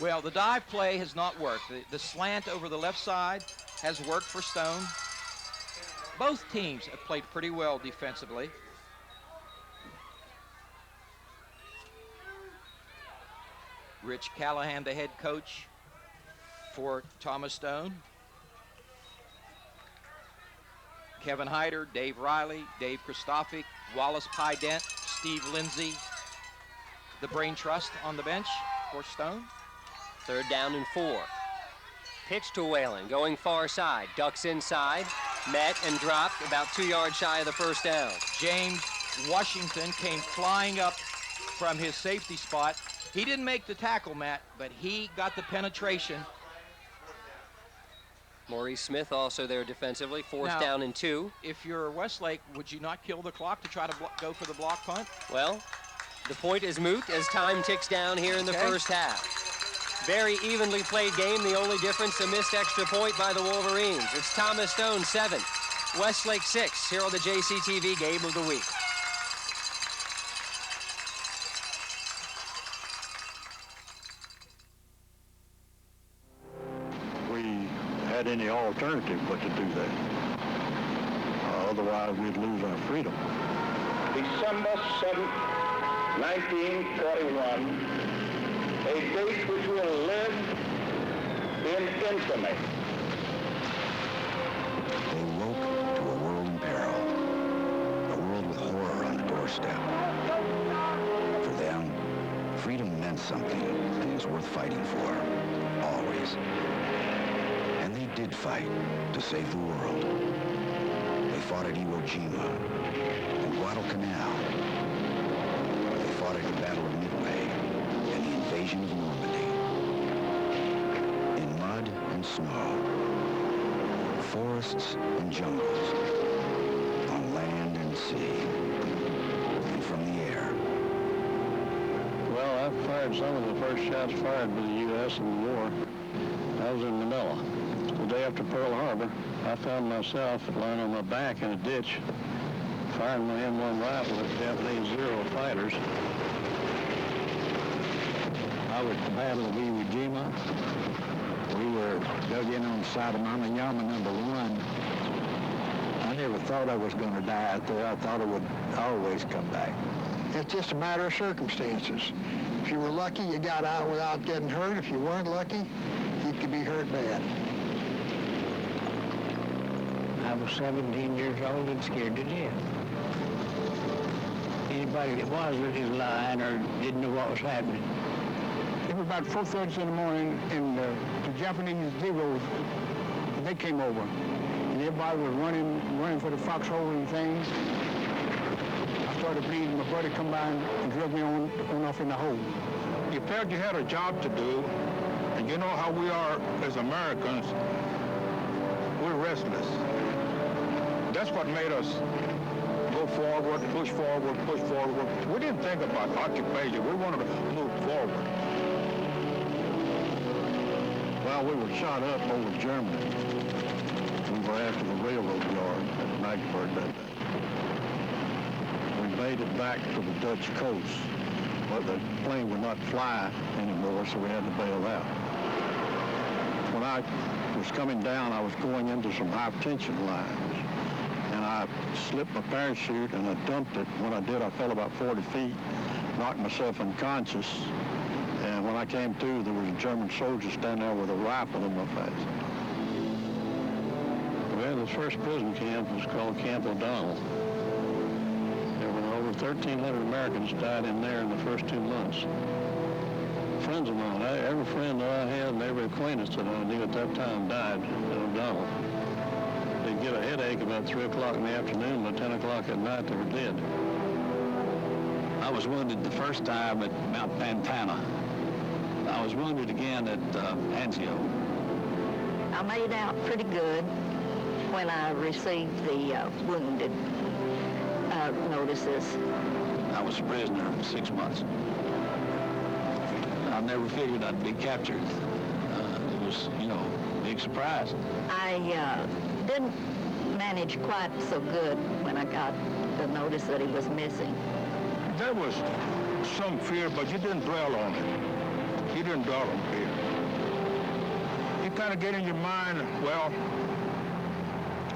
Well, the dive play has not worked. The slant over the left side has worked for Stone. Both teams have played pretty well defensively. Rich Callahan, the head coach for Thomas Stone. Kevin Hyder, Dave Riley, Dave Christophic, Wallace Pydent, Steve Lindsay, the Brain Trust on the bench for Stone. 3rd down and 4. Pitch to Whalen, going far side, ducks inside, met and dropped about 2 yards shy of the 1st down. James Washington came flying up from his safety spot. He didn't make the tackle, Matt, but he got the penetration. Maurice Smith also there defensively, 4th Now, down and 2. If you're Westlake, would you not kill the clock to try to go for the block punt? Well, the point is moot as time ticks down here in the first half. Very evenly played game. The only difference, a missed extra point by the Wolverines. It's Thomas Stone 7, Westlake 6 here on the JCTV Game of the Week. We had any alternative but to do that. Otherwise, we'd lose our freedom. December 7th, 1941, a date which will live in infamy. They woke to a world in peril, a world with horror on the doorstep. For them, freedom meant something and was worth fighting for, always. And they did fight to save the world. They fought at Iwo Jima and Guadalcanal. They fought at the Battle of Midway and the invasion of Normandy. In mud and snow, forests and jungles, on land and sea, and from the air. Well, I fired some of the first shots fired by the U.S. in the war. I was in Manila. The day after Pearl Harbor, I found myself lying on my back in a ditch, firing my M1 rifle at Japanese Zero fighters. I was at the Battle of Iwo Jima. We were dug in on the side of Mamayama #1. I never thought I was going to die out there. I thought I would always come back. It's just a matter of circumstances. If you were lucky, you got out without getting hurt. If you weren't lucky, you could be hurt bad. I was 17 years old and scared to death. Anybody that was lying or didn't know what was happening. It was about 4:30 in the morning, and the Japanese Zeros, they came over. And everybody was running for the foxhole and things. I started bleeding. My brother come by and drug me on off in the hole. You felt you had a job to do, and you know how we are as Americans. We're restless. That's what made us go forward, push forward, push forward. We didn't think about occupation. We wanted to move forward. Well, we were shot up over Germany. We were after the railroad yard at Magdeburg that day. We made it back to the Dutch coast, but the plane would not fly anymore, so we had to bail out. When I was coming down, I was going into some high tension lines, and I slipped my parachute and I dumped it. When I did, I fell about 40 feet, knocked myself unconscious, and when I came through, there was a German soldier standing there with a rifle in my face. Well, the first prison camp was called Camp O'Donnell. There were over 1,300 Americans died in there in the first 2 months. Friends of mine, every friend that I had and every acquaintance that I knew at that time died at O'Donnell. They'd get a headache about 3 o'clock in the afternoon, by 10 o'clock at night they were dead. I was wounded the first time at Mount Pantana. I was wounded again at Anzio. I made out pretty good when I received the wounded notices. I was a prisoner for 6 months. I never figured I'd be captured. It was, you know, a big surprise. I didn't manage quite so good when I got the notice that he was missing. There was some fear, but you didn't dwell on it. You didn't dwell on fear. You kind of get in your mind, well,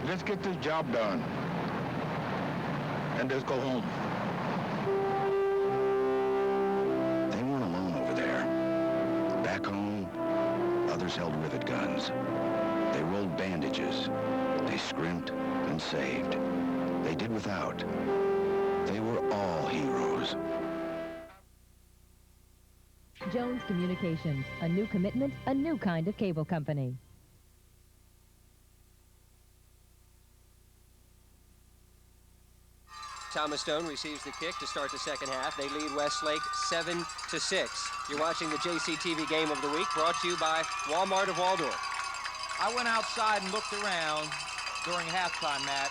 let's get this job done, and let's go home. They weren't alone over there. Back home, others held rivet guns. They rolled bandages. They scrimped and saved. They did without. They were all heroes. Jones Communications, a new commitment, a new kind of cable company. Thomas Stone receives the kick to start the second half. They lead Westlake 7-6. You're watching the JCTV Game of the Week, brought to you by Walmart of Waldorf. I went outside and looked around during halftime, Matt,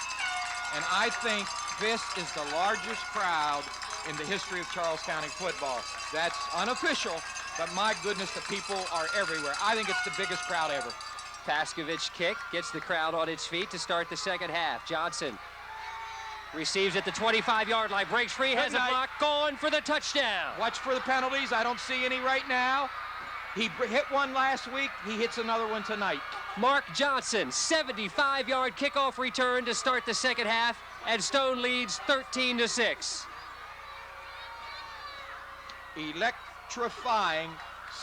and I think this is the largest crowd in the history of Charles County football. That's unofficial, but my goodness, the people are everywhere. I think it's the biggest crowd ever. Paskovich kick gets the crowd on its feet to start the second half. Johnson receives at the 25-yard line, breaks free, has a block, gone for the touchdown. Watch for the penalties. I don't see any right now. He hit one last week. He hits another one tonight. Mark Johnson, 75-yard kickoff return to start the second half, and Stone leads 13-6. Electrifying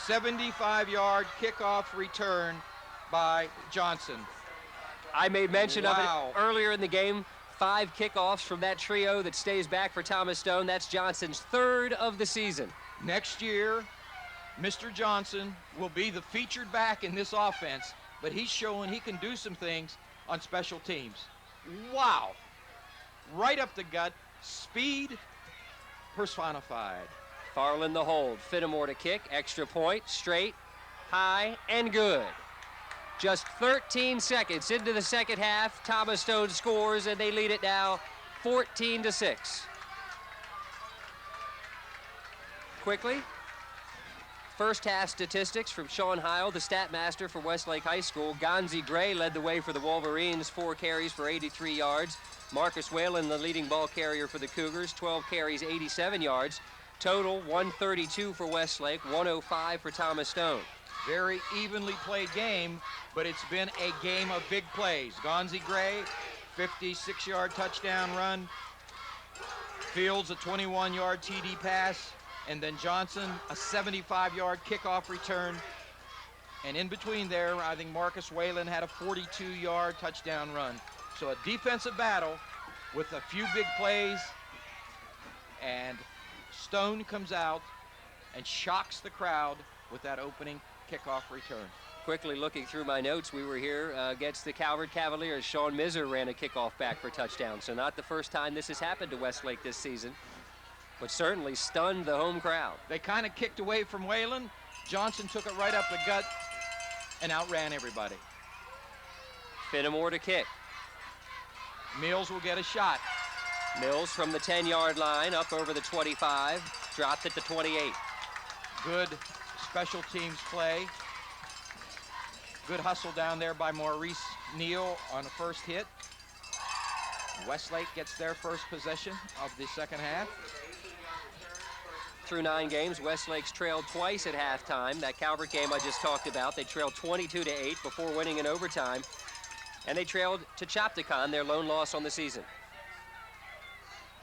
75-yard kickoff return by Johnson. I made mention of it earlier in the game. 5 kickoffs from that trio that stays back for Thomas Stone. That's Johnson's 3rd of the season. Next year, Mr. Johnson will be the featured back in this offense, but he's showing he can do some things on special teams. Wow. Right up the gut, speed personified. Farland the hold, Fittimore to kick, extra point, straight, high, and good. Just 13 seconds into the second half, Thomas Stone scores, and they lead it now 14-6. Quickly, first half statistics from Sean Heil, the stat master for Westlake High School. Gonzi Gray led the way for the Wolverines, 4 carries for 83 yards. Marcus Whalen, the leading ball carrier for the Cougars, 12 carries, 87 yards. Total 132 for Westlake, 105 for Thomas Stone. Very evenly played game, but it's been a game of big plays. Gonzi Gray, 56-yard touchdown run. Fields, a 21-yard TD pass. And then Johnson, a 75-yard kickoff return. And in between there, I think Marcus Whalen had a 42-yard touchdown run. So a defensive battle with a few big plays. And Stone comes out and shocks the crowd with that opening kickoff return. Quickly looking through my notes, we were here against the Calvert Cavaliers. Sean Miser ran a kickoff back for touchdown. So not the first time this has happened to Westlake this season, but certainly stunned the home crowd. They kind of kicked away from Whalen. Johnson took it right up the gut and outran everybody. Fittimore to kick. Mills will get a shot. Mills from the 10-yard line up over the 25, dropped at the 28. Good special teams play. Good hustle down there by Maurice Neal on the first hit. Westlake gets their first possession of the second half. Through 9 games, Westlake's trailed twice at halftime. That Calvert game I just talked about, they trailed 22-8 before winning in overtime. And they trailed to Chopticon, their lone loss on the season.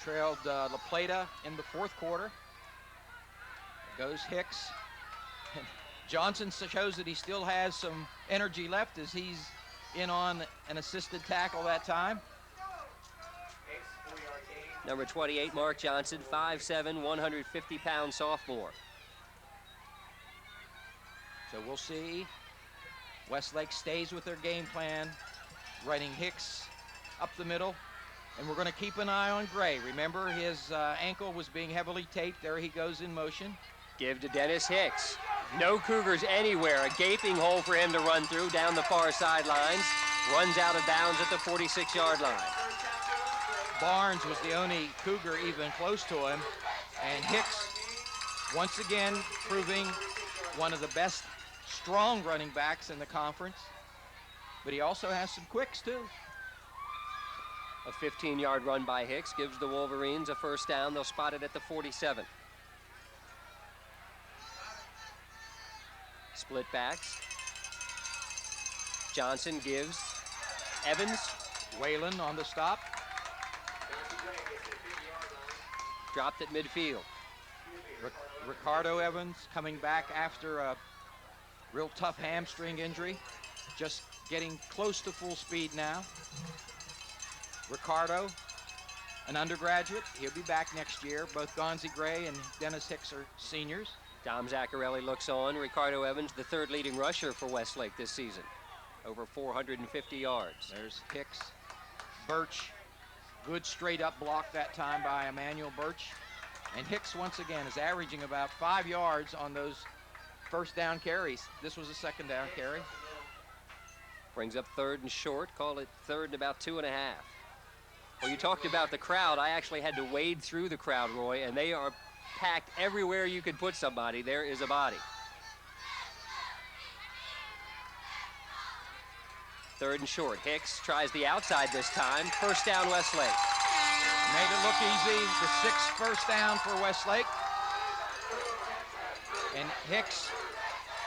Trailed La Plata in the fourth quarter. Goes Hicks. Johnson shows that he still has some energy left as he's in on an assisted tackle that time. Number 28, Mark Johnson, 5'7", 150-pound sophomore. So we'll see. Westlake stays with their game plan, running Hicks up the middle. And we're going to keep an eye on Gray. Remember, his ankle was being heavily taped. There he goes in motion. Give to Dennis Hicks. No Cougars anywhere. A gaping hole for him to run through down the far sidelines. Runs out of bounds at the 46-yard line. Barnes was the only Cougar even close to him. And Hicks, once again, proving one of the best strong running backs in the conference. But he also has some quicks, too. A 15-yard run by Hicks gives the Wolverines a first down. They'll spot it at the 47. Split backs. Johnson gives Evans. Whalen on the stop. Dropped at midfield. Ricardo Evans coming back after a real tough hamstring injury. Just getting close to full speed now. Ricardo, an undergraduate. He'll be back next year. Both Gonzi Gray and Dennis Hicks are seniors. Dom Zaccarelli looks on. Ricardo Evans, the third leading rusher for Westlake this season. Over 450 yards. There's Hicks. Birch, good straight up block that time by Emmanuel Birch. And Hicks once again is averaging about 5 yards on those first down carries. This was a second down carry. Brings up third and short. Call it third and about 2.5. Well, you talked about the crowd. I actually had to wade through the crowd, Roy, and they are packed everywhere you could put somebody. There is a body. Third and short. Hicks tries the outside this time. First down, Westlake. Made it look easy. The sixth first down for Westlake. And Hicks,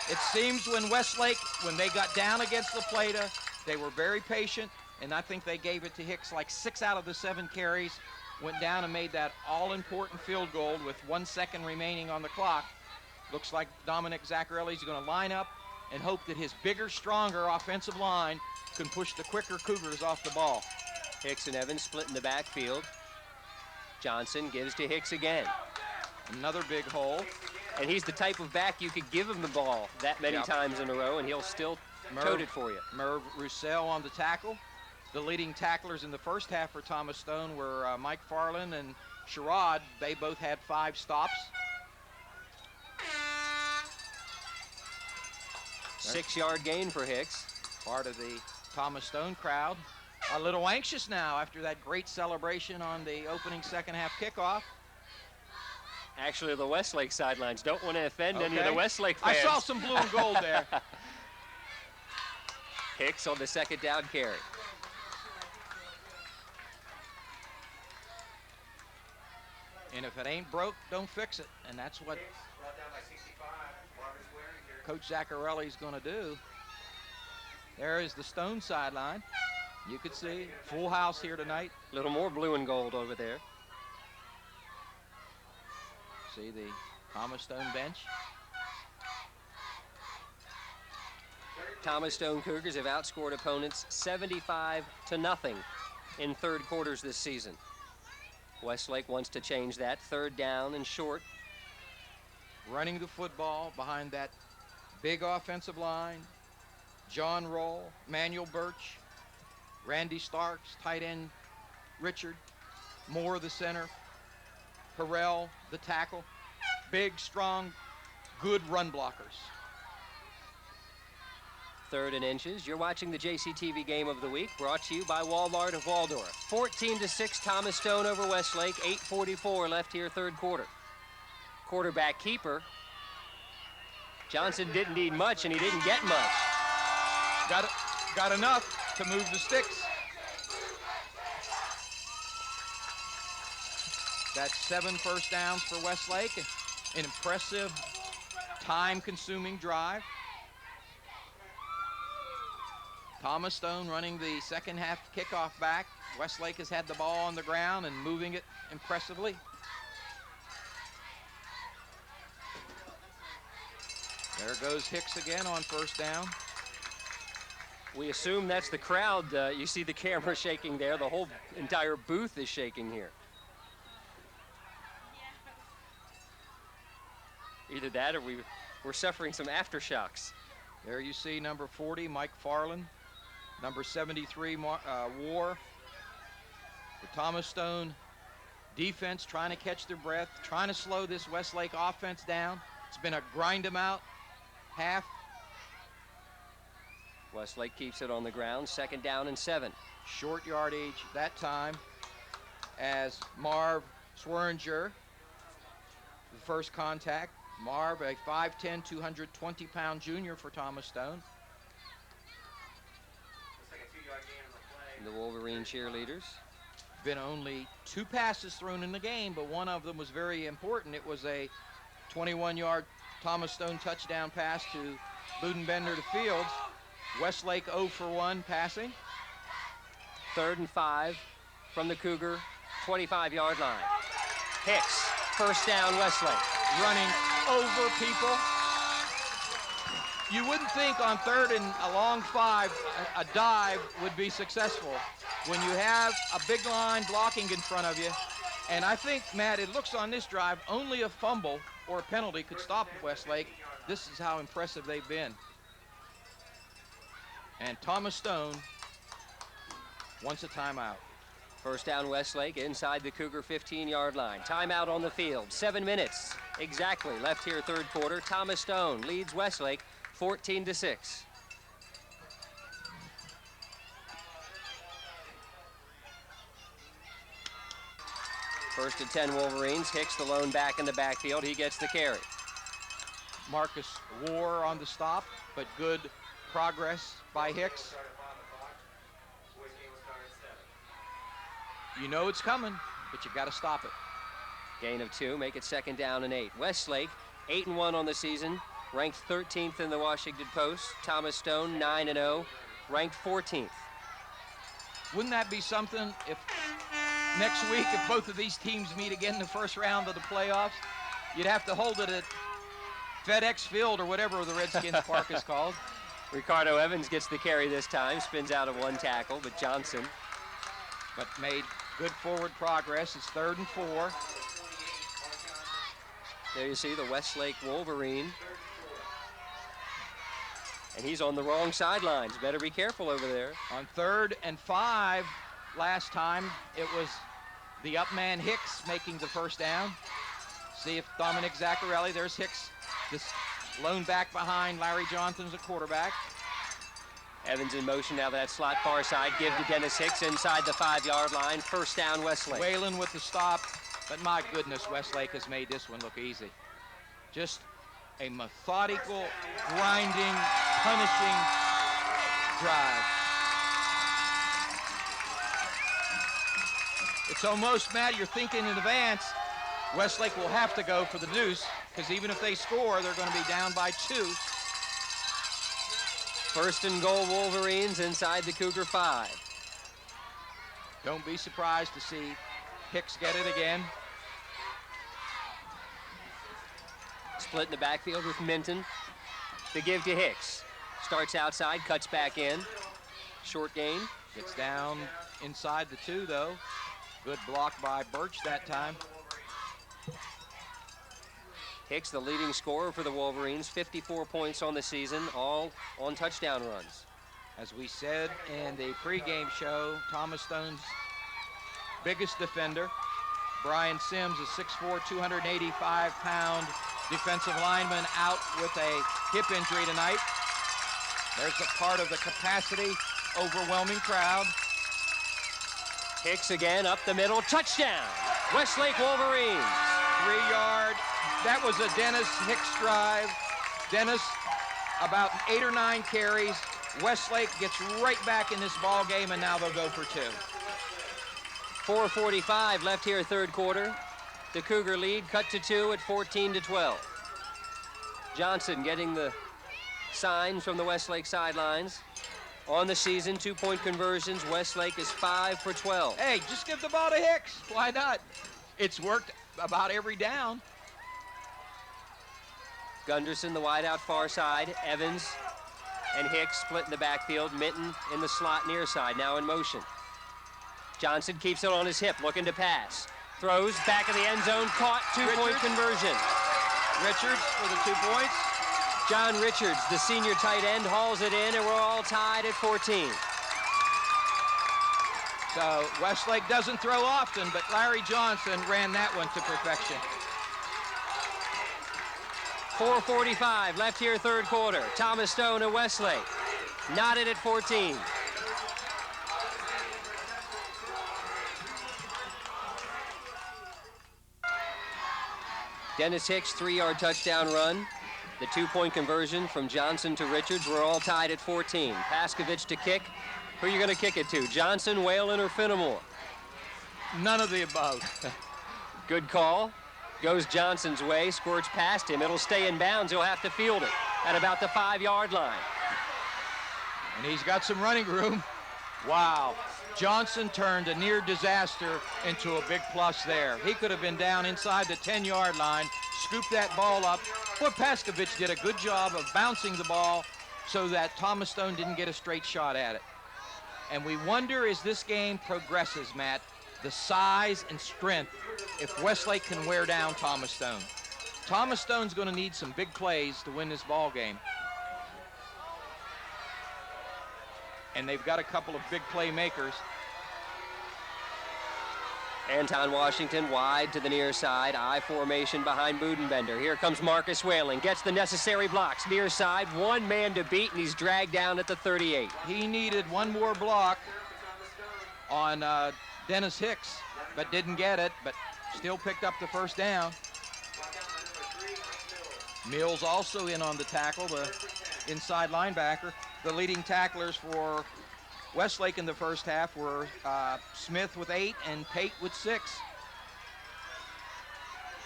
it seems when Westlake, when they got down against La Plata, they were very patient, and I think they gave it to Hicks like 6 out of the 7 carries. Went down and made that all-important field goal with 1 second remaining on the clock. Looks like Dominic Zaccarelli is going to line up and hope that his bigger, stronger offensive line can push the quicker Cougars off the ball. Hicks and Evans split in the backfield. Johnson gives to Hicks again. Another big hole. And he's the type of back you could give him the ball that many times in a row, and he'll still tote it for you. Merv Roussel on the tackle. The leading tacklers in the first half for Thomas Stone were Mike Farland and Sherrod. They both had 5 stops. 6-yard gain for Hicks. Part of the Thomas Stone crowd. A little anxious now after that great celebration on the opening second half kickoff. Actually, the Westlake sidelines don't want to offend any of the Westlake fans. I saw some blue and gold there. Hicks on the second down carry. And if it ain't broke, don't fix it. And that's what Coach Zaccarelli is going to do. There is the Stone sideline. You could see full house here tonight. A little more blue and gold over there. See the Thomas Stone bench. Thomas Stone Cougars have outscored opponents 75-0 in third quarters this season. Westlake wants to change that. Third down and short. Running the football behind that big offensive line. John Roll, Manuel Birch, Randy Starks, tight end Richard, Moore the center, Harrell the tackle. Big, strong, good run blockers. Third and inches. You're watching the JCTV Game of the Week, brought to you by Walmart of Waldorf. 14-6 Thomas Stone over Westlake. 8:44 left here, third quarter. Quarterback keeper. Johnson didn't need much, and he didn't get much. Got enough to move the sticks. That's 7 first downs for Westlake. An impressive, time-consuming drive. Thomas Stone running the second half kickoff back. Westlake has had the ball on the ground and moving it impressively. There goes Hicks again on first down. We assume that's the crowd. You see the camera shaking there. The whole entire booth is shaking here. Either that or we're suffering some aftershocks. There you see number 40, Mike Farland. Number 73, War. The Thomas Stone defense trying to catch their breath, trying to slow this Westlake offense down. It's been a grind them out half. Westlake keeps it on the ground, 2nd down and 7. Short yardage that time as Marv Swearinger, the first contact. Marv, a 5'10", 220-pound junior for Thomas Stone. And the Wolverine cheerleaders. Been only 2 passes thrown in the game, but one of them was very important. It was a 21-yard Thomas Stone touchdown pass to Budenbender to Fields. Westlake 0 for 1 passing. 3rd and 5 from the Cougar 25-yard line. Hicks, first down Westlake. Running over people. You wouldn't think on 3rd and a long 5, a dive would be successful when you have a big line blocking in front of you. And I think, Matt, it looks on this drive, only a fumble or a penalty could stop Westlake. This is how impressive they've been. And Thomas Stone wants a timeout. First down Westlake inside the Cougar 15-yard line. Timeout on the field. 7 minutes exactly left here, 3rd quarter. Thomas Stone leads Westlake 14-6. First and 10 Wolverines. Hicks the lone back in the backfield. He gets the carry. Marcus War on the stop, but good progress by Hicks. You know it's coming, but you got to stop it. Gain of 2, make it 2nd down and 8. Westlake 8-1 on the season, ranked 13th in the Washington Post. Thomas Stone 9-0, ranked 14th. Wouldn't that be something if next week, if both of these teams meet again in the first round of the playoffs, you'd have to hold it at FedEx Field or whatever the Redskins Park is called. Ricardo Evans gets the carry this time, spins out of 1 tackle, but Johnson. But made good forward progress. It's 3rd and 4. There you see the Westlake Wolverine. And he's on the wrong sidelines. Better be careful over there. On 3rd and 5 last time, it was the up man Hicks making the first down. See if Dominic Zaccarelli, there's Hicks, this lone back behind Larry Johnson's a quarterback. Evans in motion now, that slot far side. Give to Dennis Hicks inside the 5-yard line. First down Westlake. Whalen with the stop, but my goodness, Westlake has made this one look easy. Just a methodical, grinding, punishing drive. It's almost, Matt, you're thinking in advance, Westlake will have to go for the deuce, because even if they score, they're going to be down by 2. First and goal Wolverines inside the Cougar 5. Don't be surprised to see Hicks get it again. Split in the backfield with Minton. To give to Hicks. Starts outside, cuts back in. Short gain. Gets down inside the 2, though. Good block by Birch that time. Hicks, the leading scorer for the Wolverines, 54 points on the season, all on touchdown runs. As we said in the pregame show, Thomas Stone's biggest defender, Brian Sims, a 6'4", 285-pound defensive lineman, out with a hip injury tonight. There's a part of the capacity, overwhelming crowd. Hicks again, up the middle, touchdown! Westlake Wolverines. 3-yard. That was a Dennis Hicks drive. Dennis, about 8 or 9 carries. Westlake gets right back in this ball game, and now they'll go for 2. 4:45 left here, 3rd quarter. The Cougar lead cut to 2 at 14-12. Johnson getting the signs from the Westlake sidelines. On the season, 2-point conversions. Westlake is 5 for 12. Hey, just give the ball to Hicks. Why not? It's worked about every down. Gunderson, the wide out far side. Evans and Hicks split in the backfield. Minton in the slot near side, now in motion. Johnson keeps it on his hip, looking to pass. Throws, back of the end zone, caught, two-point conversion. Richards for the 2 points. John Richards, the senior tight end, hauls it in, and we're all tied at 14. So Westlake doesn't throw often, but Larry Johnson ran that one to perfection. 4:45 left here, third quarter. Thomas Stone and Westlake knotted at 14. Dennis Hicks, 3-yard touchdown run. The 2-point conversion from Johnson to Richards. We're all tied at 14. Paskovich to kick. Who are you going to kick it to? Johnson, Whalen, or Finnemore? None of the above. Good call. Goes Johnson's way, squirts past him. It'll stay in bounds. He'll have to field it at about the 5-yard line. And he's got some running room. Wow. Johnson turned a near disaster into a big plus there. He could have been down inside the 10-yard line, scooped that ball up. Boy, Paskovich did a good job of bouncing the ball so that Thomas Stone didn't get a straight shot at it. And we wonder, as this game progresses, Matt, the size and strength, if Westlake can wear down Thomas Stone. Thomas Stone's going to need some big plays to win this ball game. And they've got a couple of big playmakers. Anton Washington wide to the near side. I formation behind Budenbender. Here comes Marcus Whalen. Gets the necessary blocks. Near side, one man to beat, and he's dragged down at the 38. He needed one more block on Dennis Hicks, but didn't get it, but still picked up the first down. Mills also in on the tackle, the inside linebacker. The leading tacklers for Westlake in the first half were Smith with 8 and Pate with 6.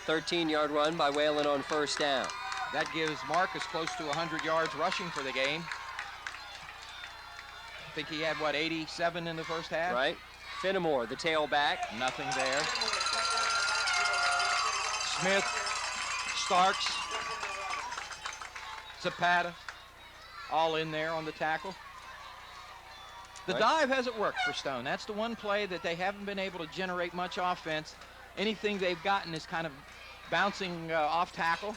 13-yard run by Whalen on first down. That gives Marcus close to 100 yards rushing for the game. I think he had, what, 87 in the first half? Right. Finnemore, the tailback. Nothing there. Smith, Starks, Zapata, all in there on the tackle. The dive hasn't worked for Stone. That's the one play that they haven't been able to generate much offense. Anything they've gotten is kind of bouncing off tackle.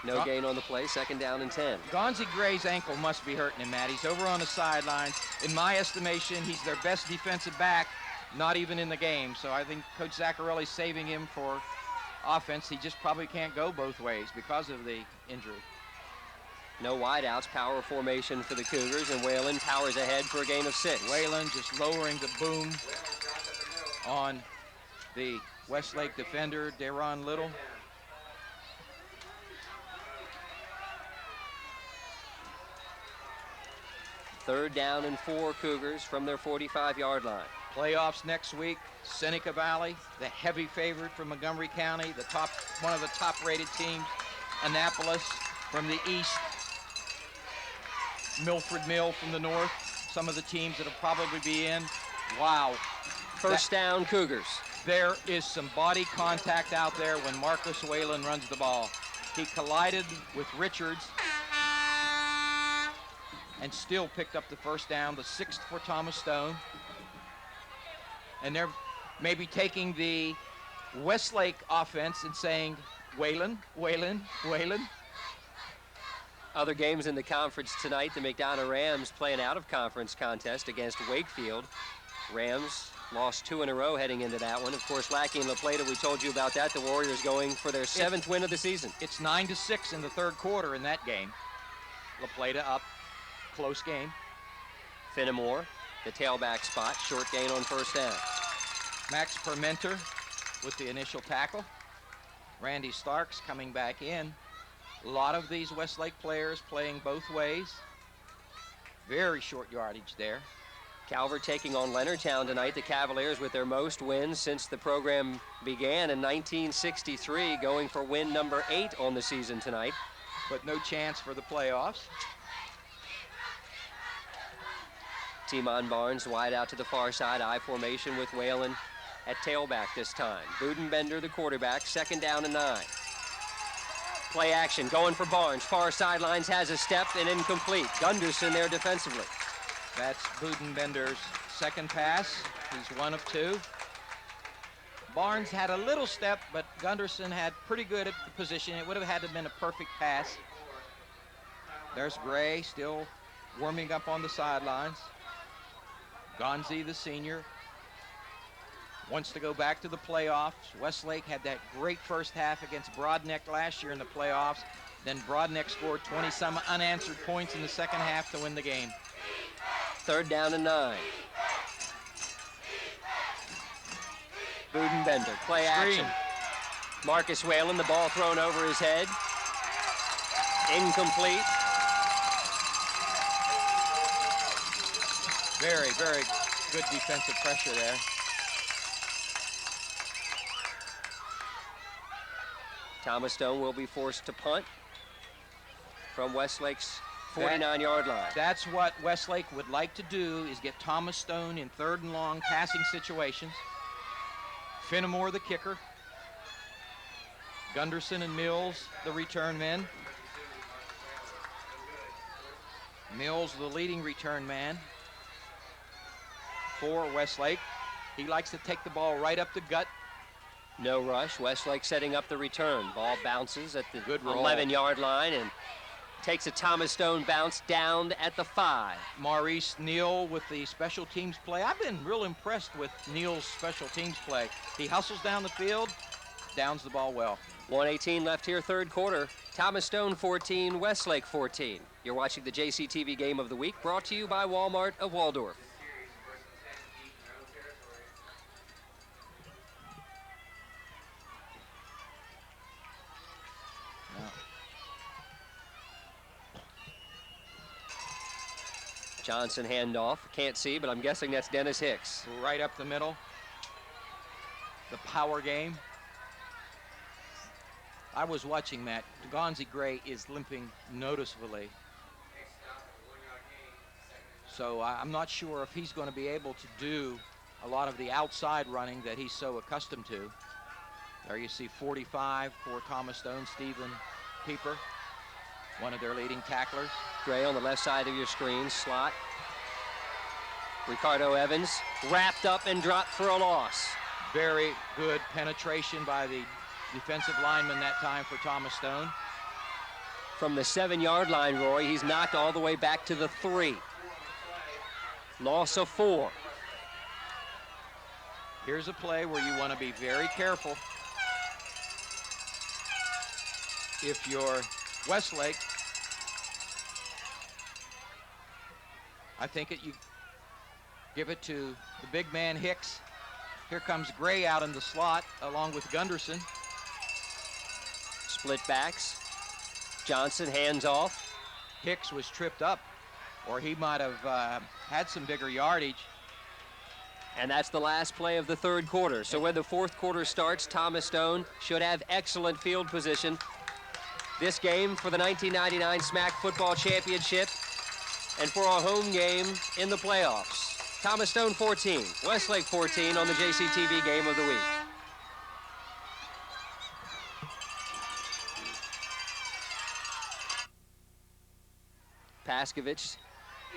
No gain on the play, second down and 10. Gonzi Gray's ankle must be hurting him, Matt. He's over on the sidelines. In my estimation, he's their best defensive back, not even in the game. So I think Coach Zaccarelli's saving him for offense. He just probably can't go both ways because of the injury. No wideouts, power formation for the Cougars, and Whalen powers ahead for a gain of 6. Whalen just lowering the boom on the Westlake defender, Deron Little. Third down and 4 Cougars from their 45-yard line. Playoffs next week. Seneca Valley, the heavy favorite from Montgomery County, one of the top-rated teams. Annapolis from the east. Milford Mill from the north. Some of the teams that'll probably be in. Wow. First down Cougars. There is some body contact out there when Marcus Whalen runs the ball. He collided with Richards and still picked up the first down, the 6th for Thomas Stone. And they're maybe taking the Westlake offense and saying, Whalen, Whalen, Whalen. Other games in the conference tonight, the McDonough Rams play an out-of-conference contest against Wakefield. Rams lost 2 in a row heading into that one. Of course, lacking La Plata, we told you about that. The Warriors going for their 7th win of the season. It's 9-6 in the third quarter in that game. La Plata up, close game. Finnemore, the tailback spot, short gain on first down. Max Permenter with the initial tackle. Randy Starks coming back in. A lot of these Westlake players playing both ways. Very short yardage there. Calvert taking on Leonardtown tonight. The Cavaliers with their most wins since the program began in 1963, going for win number 8 on the season tonight. But no chance for the playoffs. Timon Barnes wide out to the far side. I formation with Whalen at tailback this time. Budenbender, the quarterback, second down and 9. Play action, going for Barnes. Far sidelines, has a step and incomplete. Gunderson there defensively. That's Budenbender's second pass. He's 1 of 2. Barnes had a little step, but Gunderson had pretty good at the position. It would have had to have been a perfect pass. There's Gray still warming up on the sidelines. Gonzi, the senior, wants to go back to the playoffs. Westlake had that great first half against Broadneck last year in the playoffs. Then Broadneck scored 20-some unanswered points in the second half to win the game. 3rd down and 9. Budenbender, play action. Marcus Whalen, the ball thrown over his head. Incomplete. Very, very good defensive pressure there. Thomas Stone will be forced to punt from Westlake's 49-yard line. That's what Westlake would like to do, is get Thomas Stone in 3rd and long passing situations. Fenimore, the kicker. Gunderson and Mills, the return men. Mills, the leading return man for Westlake. He likes to take the ball right up the gut. No rush. Westlake setting up the return. Ball bounces at the 11-yard line and takes a Thomas Stone bounce down at the 5. Maurice Neal with the special teams play. I've been real impressed with Neal's special teams play. He hustles down the field, downs the ball well. 1:18 left here, 3rd quarter. Thomas Stone 14, Westlake 14. You're watching the JCTV Game of the Week, brought to you by Walmart of Waldorf. Johnson handoff. Can't see, but I'm guessing that's Dennis Hicks. Right up the middle. The power game. I was watching Matt. Gonzi Gray is limping noticeably. So I'm not sure if he's going to be able to do a lot of the outside running that he's so accustomed to. There you see 45 for Thomas Stone, Stephen Pieper, one of their leading tacklers. Gray on the left side of your screen, slot. Ricardo Evans wrapped up and dropped for a loss. Very good penetration by the defensive lineman that time for Thomas Stone. From the 7-yard line, Roy, he's knocked all the way back to the 3. Loss of 4. Here's a play where you want to be very careful. If you're Westlake, I think you give it to the big man Hicks. Here comes Gray out in the slot along with Gunderson. Split backs. Johnson hands off. Hicks was tripped up, or he might have had some bigger yardage. And that's the last play of the 3rd quarter. So when the 4th quarter starts, Thomas Stone should have excellent field position. This game for the 1999 SMAC Football Championship and for a home game in the playoffs. Thomas Stone 14, Westlake 14 on the JCTV Game of the Week. Paskovich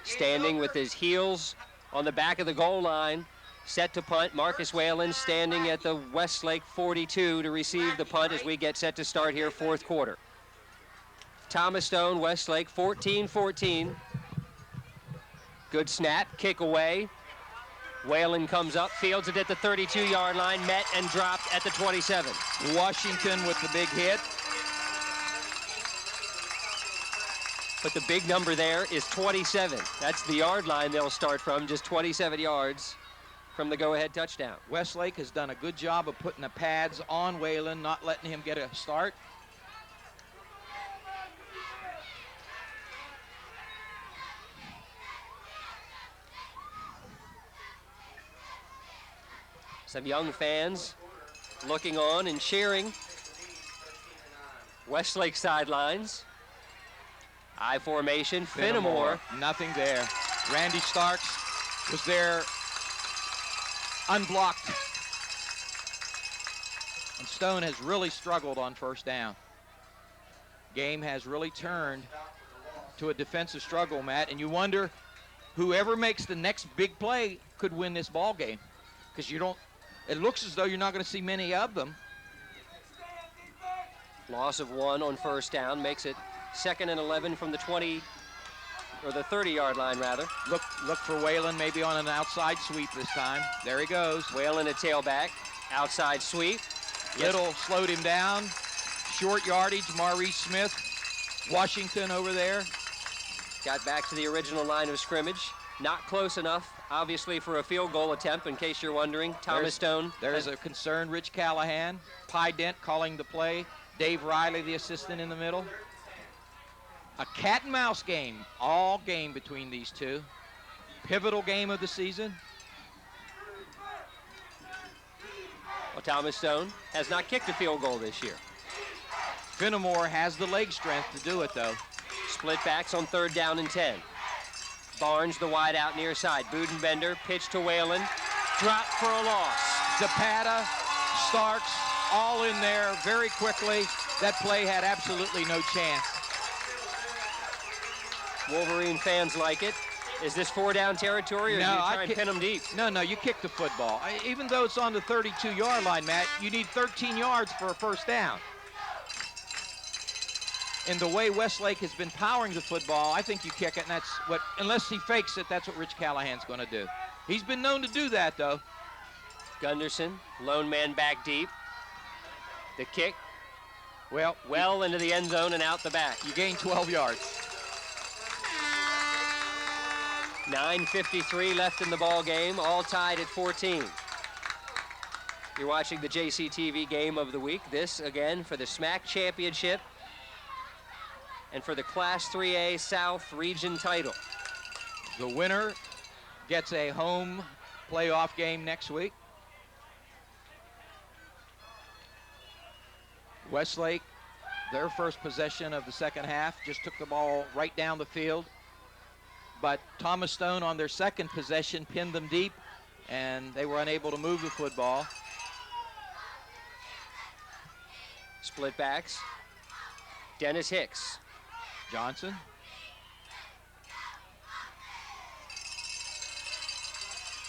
standing with his heels on the back of the goal line, set to punt. Marcus Whalen standing at the Westlake 42 to receive the punt as we get set to start here, 4th quarter. Thomas Stone, Westlake 14-14. Good snap, kick away. Whalen comes up, fields it at the 32-yard line, met and dropped at the 27. Washington with the big hit. But the big number there is 27. That's the yard line they'll start from, just 27 yards from the go-ahead touchdown. Westlake has done a good job of putting the pads on Whalen, not letting him get a start. Some young fans looking on and cheering. Westlake sidelines. I formation, Fenimore. Nothing there. Randy Starks was there unblocked. And Stone has really struggled on 1st down. Game has really turned to a defensive struggle, Matt, and you wonder whoever makes the next big play could win this ball game, because it looks as though you're not going to see many of them. Loss of 1 on first down makes it 2nd and 11 from the 20, or the 30-yard line, rather. Look for Whalen maybe on an outside sweep this time. There he goes. Whalen at tailback, outside sweep. Little slowed him down. Short yardage, Maurice Smith. Washington over there. Got back to the original line of scrimmage. Not close enough, obviously, for a field goal attempt, in case you're wondering. Thomas Stone. There's a concerned Rich Callahan. Pye Dent calling the play. Dave Riley, the assistant, in the middle. A cat and mouse game, all game between these two. Pivotal game of the season. Well, Thomas Stone has not kicked a field goal this year. Fenimore has the leg strength to do it, though. Split backs on 3rd down and 10. Barnes, the wide out near side. Budenbender, pitch to Whalen. Drop for a loss. Zapata, Starks, all in there very quickly. That play had absolutely no chance. Wolverine fans like it. Is this 4-down territory, or do you try and pin them deep? No, you kick the football. Even though it's on the 32-yard line, Matt, you need 13 yards for a first down. And the way Westlake has been powering the football, I think you kick it, and that's what, unless he fakes it, that's what Rich Callahan's going to do. He's been known to do that, though. Gunderson, lone man back deep. The kick, well into the end zone and out the back. You gain 12 yards. 9:53 left in the ball game, all tied at 14. You're watching the JCTV game of the week. This, again, for the SMAC championship and for the Class 3A South Region title. The winner gets a home playoff game next week. Westlake, their first possession of the second half, just took the ball right down the field. But Thomas Stone on their second possession pinned them deep, and they were unable to move the football. Split backs. Dennis Hicks. Johnson.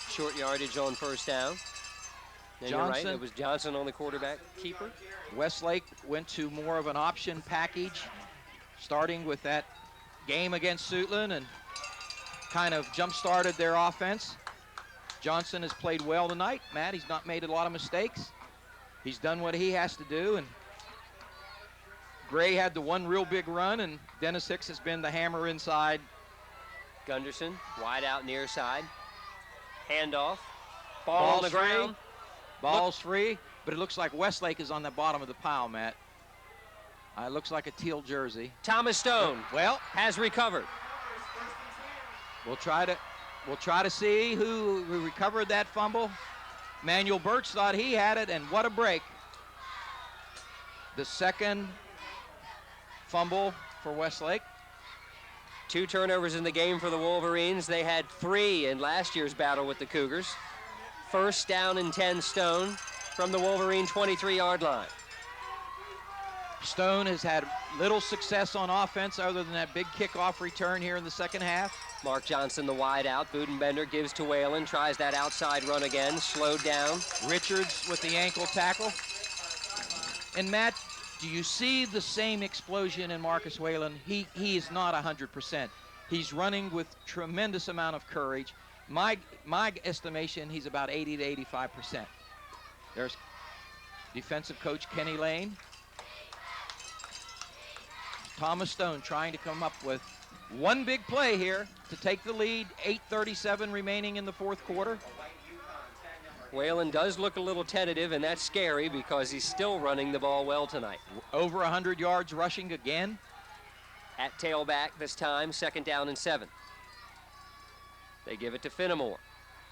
Short yardage on first down. And you're right, it was Johnson on the quarterback keeper. Westlake went to more of an option package, starting with that game against Suitland, and kind of jump-started their offense. Johnson has played well tonight, Matt. He's not made a lot of mistakes. He's done what he has to do, and Gray had the one real big run, and Dennis Hicks has been the hammer inside. Gunderson, wide out near side. Handoff. Ball on the ground. Ball's free, but it looks like Westlake is on the bottom of the pile, Matt. It looks like a teal jersey. Thomas Stone, has recovered. We'll try to see who recovered that fumble. Manuel Birch thought he had it, and what a break. The second fumble for Westlake. 2 turnovers in the game for the Wolverines. They had 3 in last year's battle with the Cougars. First down and 10 Stone from the Wolverine 23-yard line. Stone has had little success on offense other than that big kickoff return here in the second half. Mark Johnson, the wide out. Budenbender gives to Whalen, tries that outside run again, slowed down. Richards with the ankle tackle. And Matt, do you see the same explosion in Marcus Whalen? He is not 100%. He's running with tremendous amount of courage. My estimation, he's about 80 to 85%. There's defensive coach Kenny Lane. Thomas Stone trying to come up with one big play here to take the lead. 8:37 remaining in the fourth quarter. Whalen does look a little tentative, and that's scary because he's still running the ball well tonight. Over 100 yards rushing again. At tailback this time, 2nd down and 7. They give it to Fenimore.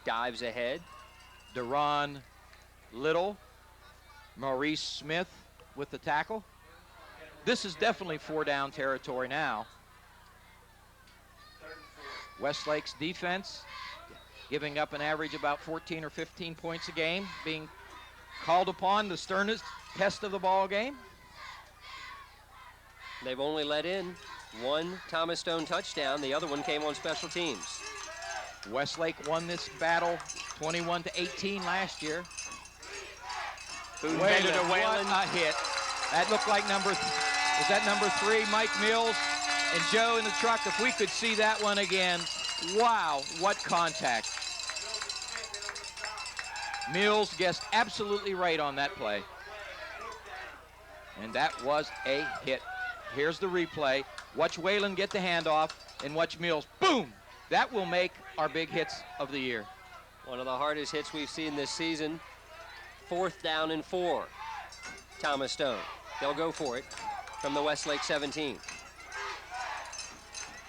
Dives ahead. Deron Little. Maurice Smith with the tackle. This is definitely 4-down territory now. Westlake's defense giving up an average about 14 or 15 points a game, being called upon the sternest test of the ball game. They've only let in one Thomas Stone touchdown. The other one came on special teams. Westlake won this battle 21-18 last year. Wait What a hit. That looked like was that number 3, Mike Mills? And Joe in the truck, if we could see that one again, wow, what contact. Mills guessed absolutely right on that play. And that was a hit. Here's the replay. Watch Whalen get the handoff and watch Mills, boom! That will make our big hits of the year. One of the hardest hits we've seen this season. 4th down and 4. Thomas Stone. They'll go for it from the Westlake 17.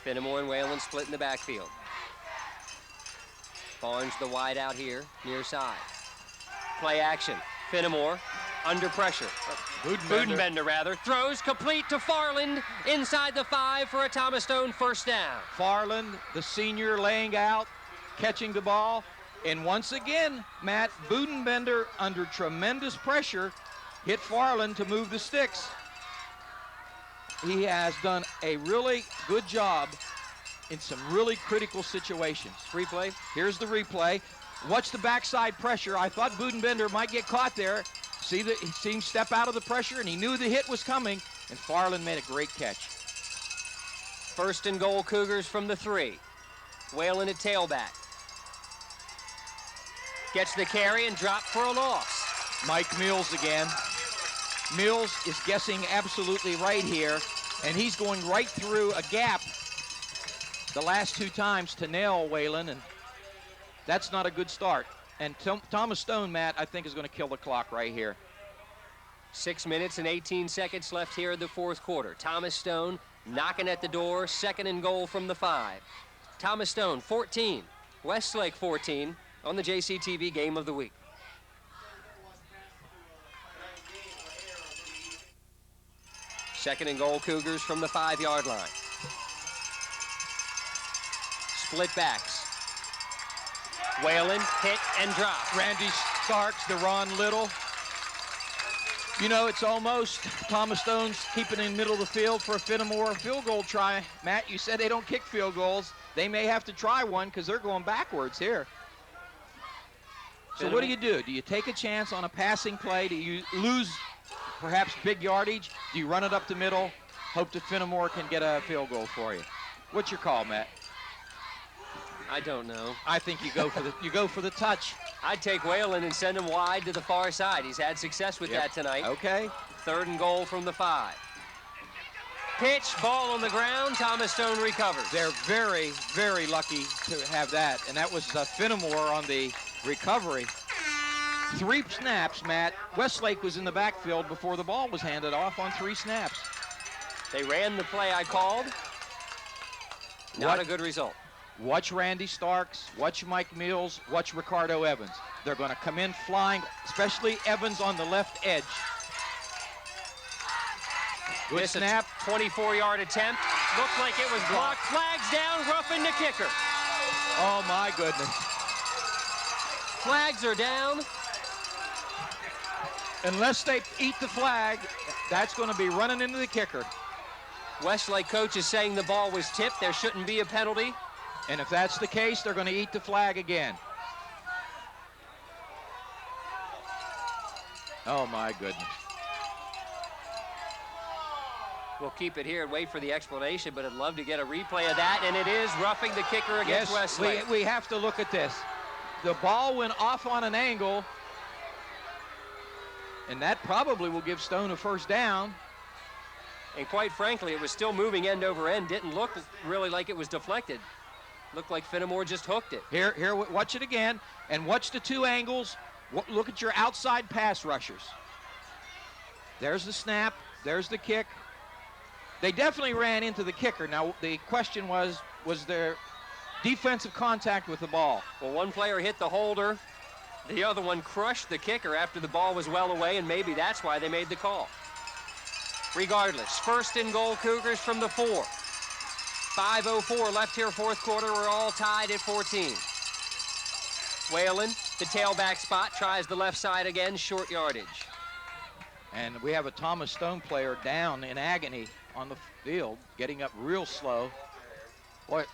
Fenimore and Whalen split in the backfield. Barnes the wide out here, near side. Play action. Fenimore under pressure. Budenbender rather. Throws complete to Farland inside the 5 for a Thomas Stone first down. Farland, the senior, laying out, catching the ball. And once again, Matt, Budenbender under tremendous pressure hit Farland to move the sticks. He has done a really good job in some really critical situations. Replay. Here's the replay. Watch the backside pressure. I thought Budenbender might get caught there. See him step out of the pressure, and he knew the hit was coming, and Farland made a great catch. 1st and goal, Cougars from the 3. Whalen at tailback. Gets the carry and dropped for a loss. Mike Mills again. Mills is guessing absolutely right here, and he's going right through a gap the last 2 times to nail Whalen, and that's not a good start. And Thomas Stone, Matt, I think is going to kill the clock right here. 6 minutes and 18 seconds left here in the 4th quarter. Thomas Stone knocking at the door, 2nd and goal from the 5. Thomas Stone, 14. Westlake, 14 on the JCTV Game of the Week. Second and goal, Cougars from the 5-yard line. Split backs. Whalen hit and dropped. Randy Starks to Ron Little. You know, it's almost Thomas Stone's keeping in the middle of the field for a Fenimore field goal try. Matt, you said they don't kick field goals. They may have to try one because they're going backwards here. So what do? Do you take a chance on a passing play? Do you lose perhaps big yardage? Do you run it up the middle, hope that Fenimore can get a field goal for you? What's your call, Matt? I don't know. I think you go for the touch. I'd take Whalen and send him wide to the far side. He's had success with that tonight. Okay. 3rd and goal from the 5. Pitch, ball on the ground. Thomas Stone recovers. They're very, very lucky to have that, and that was Fenimore on the recovery. 3 snaps, Matt. Westlake was in the backfield before the ball was handed off on 3 snaps. They ran the play I called. Not a good result. Watch Randy Starks, watch Mike Mills, watch Ricardo Evans. They're going to come in flying, especially Evans on the left edge. Good snap. 24-yard attempt. Looked like it was blocked. Flags down, roughing the kicker. Oh, my goodness. Flags are down. Unless they eat the flag, that's going to be running into the kicker. Westlake coach is saying the ball was tipped. There shouldn't be a penalty. And if that's the case, they're going to eat the flag again. Oh, my goodness. We'll keep it here and wait for the explanation, but I'd love to get a replay of that, and it is roughing the kicker against Westlake. We have to look at this. The ball went off on an angle, and that probably will give Stone a first down. And quite frankly, it was still moving end over end. Didn't look really like it was deflected. Looked like Fenimore just hooked it. Here, watch it again, and watch the 2 angles. Look at your outside pass rushers. There's the snap. There's the kick. They definitely ran into the kicker. Now, the question was there defensive contact with the ball? Well, one player hit the holder. The other one crushed the kicker after the ball was well away, and maybe that's why they made the call. Regardless, 1st and goal, Cougars from the 4. 5:04 left here, 4th quarter. We're all tied at 14. Whalen, the tailback spot, tries the left side again, short yardage. And we have a Thomas Stone player down in agony on the field, getting up real slow. Boy,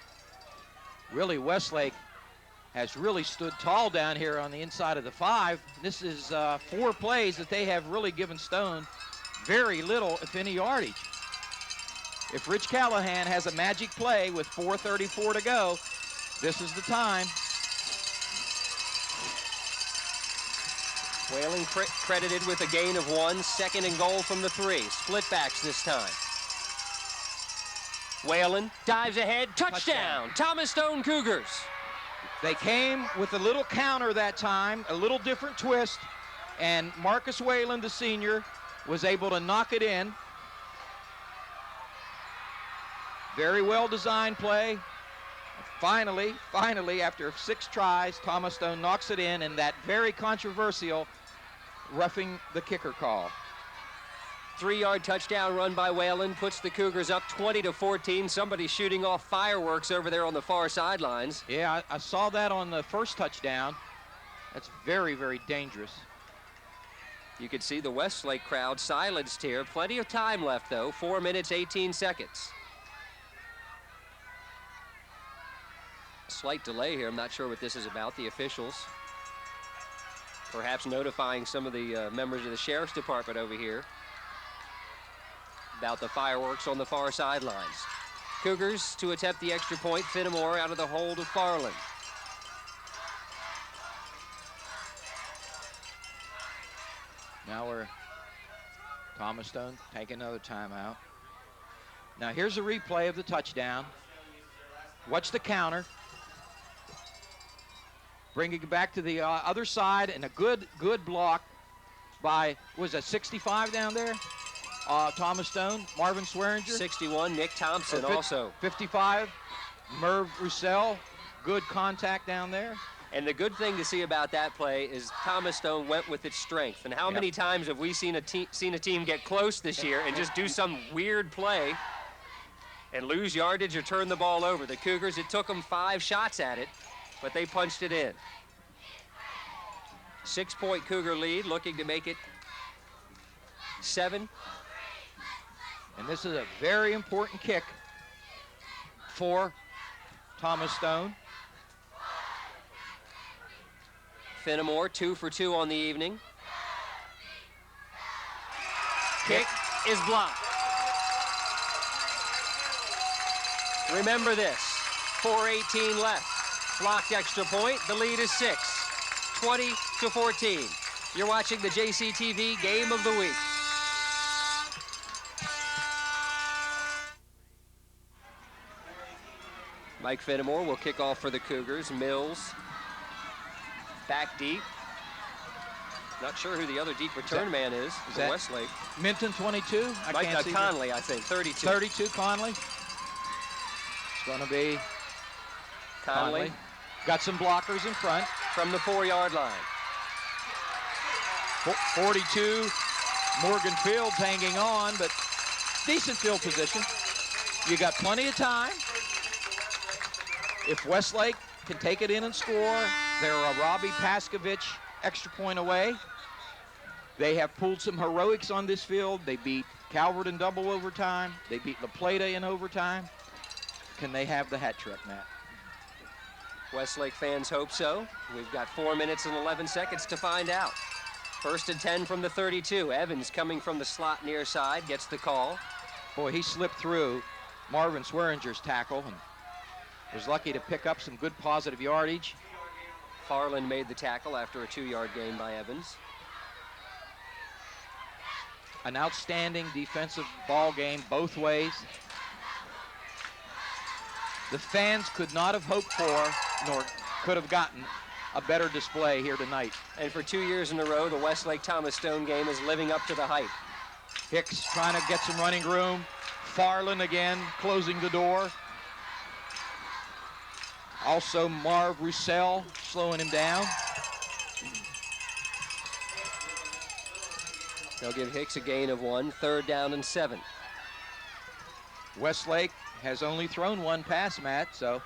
really, Westlake has really stood tall down here on the inside of the 5. This is 4 plays that they have really given Stone very little, if any, yardage. If Rich Callahan has a magic play with 4:34 to go, this is the time. Whalen credited with a gain of 1, 2nd and goal from the 3. Split backs this time. Whalen dives ahead, touchdown, Thomas Stone Cougars. They came with a little counter that time, a little different twist, and Marcus Whalen, the senior, was able to knock it in. Very well designed play. Finally, after 6 tries, Thomas Stone knocks it in, and that very controversial roughing the kicker call. 3-yard touchdown run by Whalen puts the Cougars up 20-14. Somebody shooting off fireworks over there on the far sidelines. Yeah, I saw that on the first touchdown. That's very, very dangerous. You could see the Westlake crowd silenced here. Plenty of time left, though. 4 minutes, 18 seconds. Slight delay here. I'm not sure what this is about. The officials perhaps notifying some of the members of the Sheriff's Department over here about the fireworks on the far sidelines. Cougars to attempt the extra point. Fenimore out of the hold of Farland. Now we're Thomas Stone take another timeout. Now here's a replay of the touchdown. Watch the counter. Bringing it back to the other side, and a good block by, was that 65 down there? Thomas Stone, Marvin Swearinger. 61, Nick Thompson also. 55, Merv Roussel. Good contact down there. And the good thing to see about that play is Thomas Stone went with its strength. And how many times have we seen a team get close this year and just do some weird play and lose yardage or turn the ball over? The Cougars, it took them 5 shots at it, but they punched it in. 6-point Cougar lead, looking to make it 7. And this is a very important kick for Thomas Stone. Fenimore 2 for 2 on the evening. Kick is blocked. Remember this, 4:18 left. Blocked extra point, the lead is 6, 20-14. You're watching the JCTV Game of the Week. Mike Fenimore will kick off for the Cougars. Mills back deep. Not sure who the other deep return man is for Westlake. Minton, 22? Conley, I think, 32. 32, Conley. It's going to be Conley. Got some blockers in front. From the 4-yard line. 42, Morgan Fields hanging on, but decent field position. You got plenty of time. If Westlake can take it in and score, they're a Robbie Paskovich extra point away. They have pulled some heroics on this field. They beat Calvert in double overtime. They beat La Plata in overtime. Can they have the hat trick, Matt? Westlake fans hope so. We've got 4 minutes and 11 seconds to find out. 1st and 10 from the 32. Evans coming from the slot near side gets the call. Boy, he slipped through Marvin Swearinger's tackle and was lucky to pick up some good positive yardage. Farland made the tackle after a 2-yard gain by Evans. An outstanding defensive ball game both ways. The fans could not have hoped for, nor could have gotten, a better display here tonight. And for 2 years in a row, the Westlake Thomas Stone game is living up to the hype. Hicks trying to get some running room. Farland again closing the door. Also Marv Roussel slowing him down. They'll give Hicks a gain of 1, 3rd down and 7. Westlake has only thrown 1 pass, Matt, so.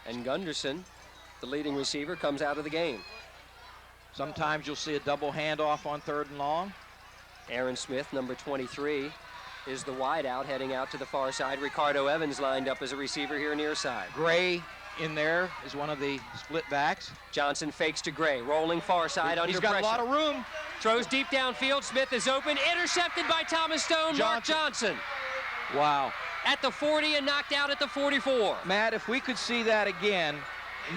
And Gunderson, the leading receiver, comes out of the game. Sometimes you'll see a double handoff on 3rd and long. Aaron Smith, number 23, is the wideout heading out to the far side. Ricardo Evans lined up as a receiver here near side. Gray in there is one of the split backs. Johnson fakes to Gray, rolling far side under pressure. He's got a lot of room. Throws deep downfield. Smith is open. Intercepted by Thomas Stone. Mark Johnson. Wow. At the 40 and knocked out at the 44. Matt, if we could see that again,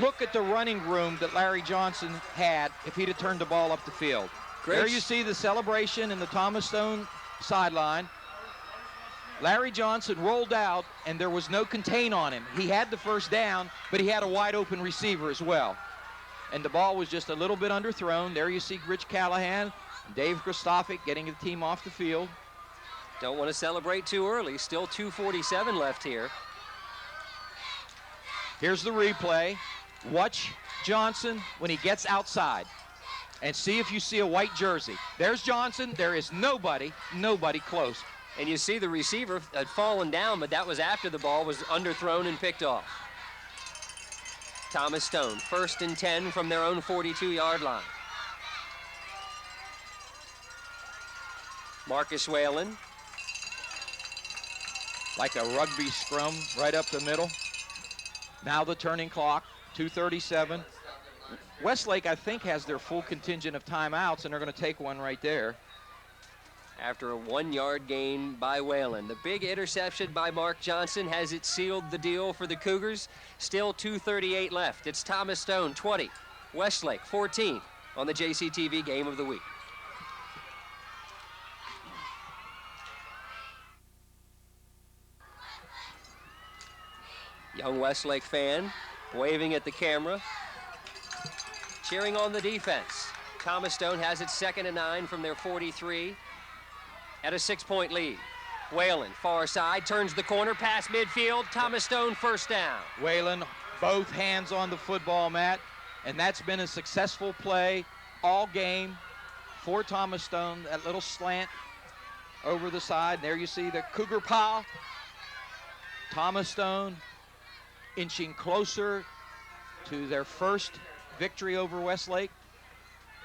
look at the running room that Larry Johnson had if he'd have turned the ball up the field. Great. There you see the celebration in the Thomas Stone sideline. Larry Johnson rolled out, and there was no contain on him. He had the first down, but he had a wide open receiver as well. And the ball was just a little bit underthrown. There you see Rich Callahan and Dave Christophic getting the team off the field. Don't want to celebrate too early. Still 2:47 left here. Here's the replay. Watch Johnson when he gets outside and see if you see a white jersey. There's Johnson. There is nobody close. And you see the receiver had fallen down, but that was after the ball was underthrown and picked off. Thomas Stone, 1st and 10 from their own 42-yard line. Marcus Whalen. Like a rugby scrum right up the middle. Now the turning clock, 2:37. Westlake, I think, has their full contingent of timeouts, and they're going to take one right there. After a 1-yard gain by Whalen. The big interception by Mark Johnson has it sealed the deal for the Cougars. Still 2:38 left. It's Thomas Stone, 20. Westlake, 14 on the JCTV Game of the Week. Young Westlake fan waving at the camera, cheering on the defense. Thomas Stone has it 2nd and 9 from their 43 at a 6-point lead. Whalen, far side, turns the corner, past midfield. Thomas Stone, 1st down. Whalen, both hands on the football, Matt, and that's been a successful play all game for Thomas Stone. That little slant over the side. There you see the Cougar paw. Thomas Stone inching closer to their first victory over Westlake.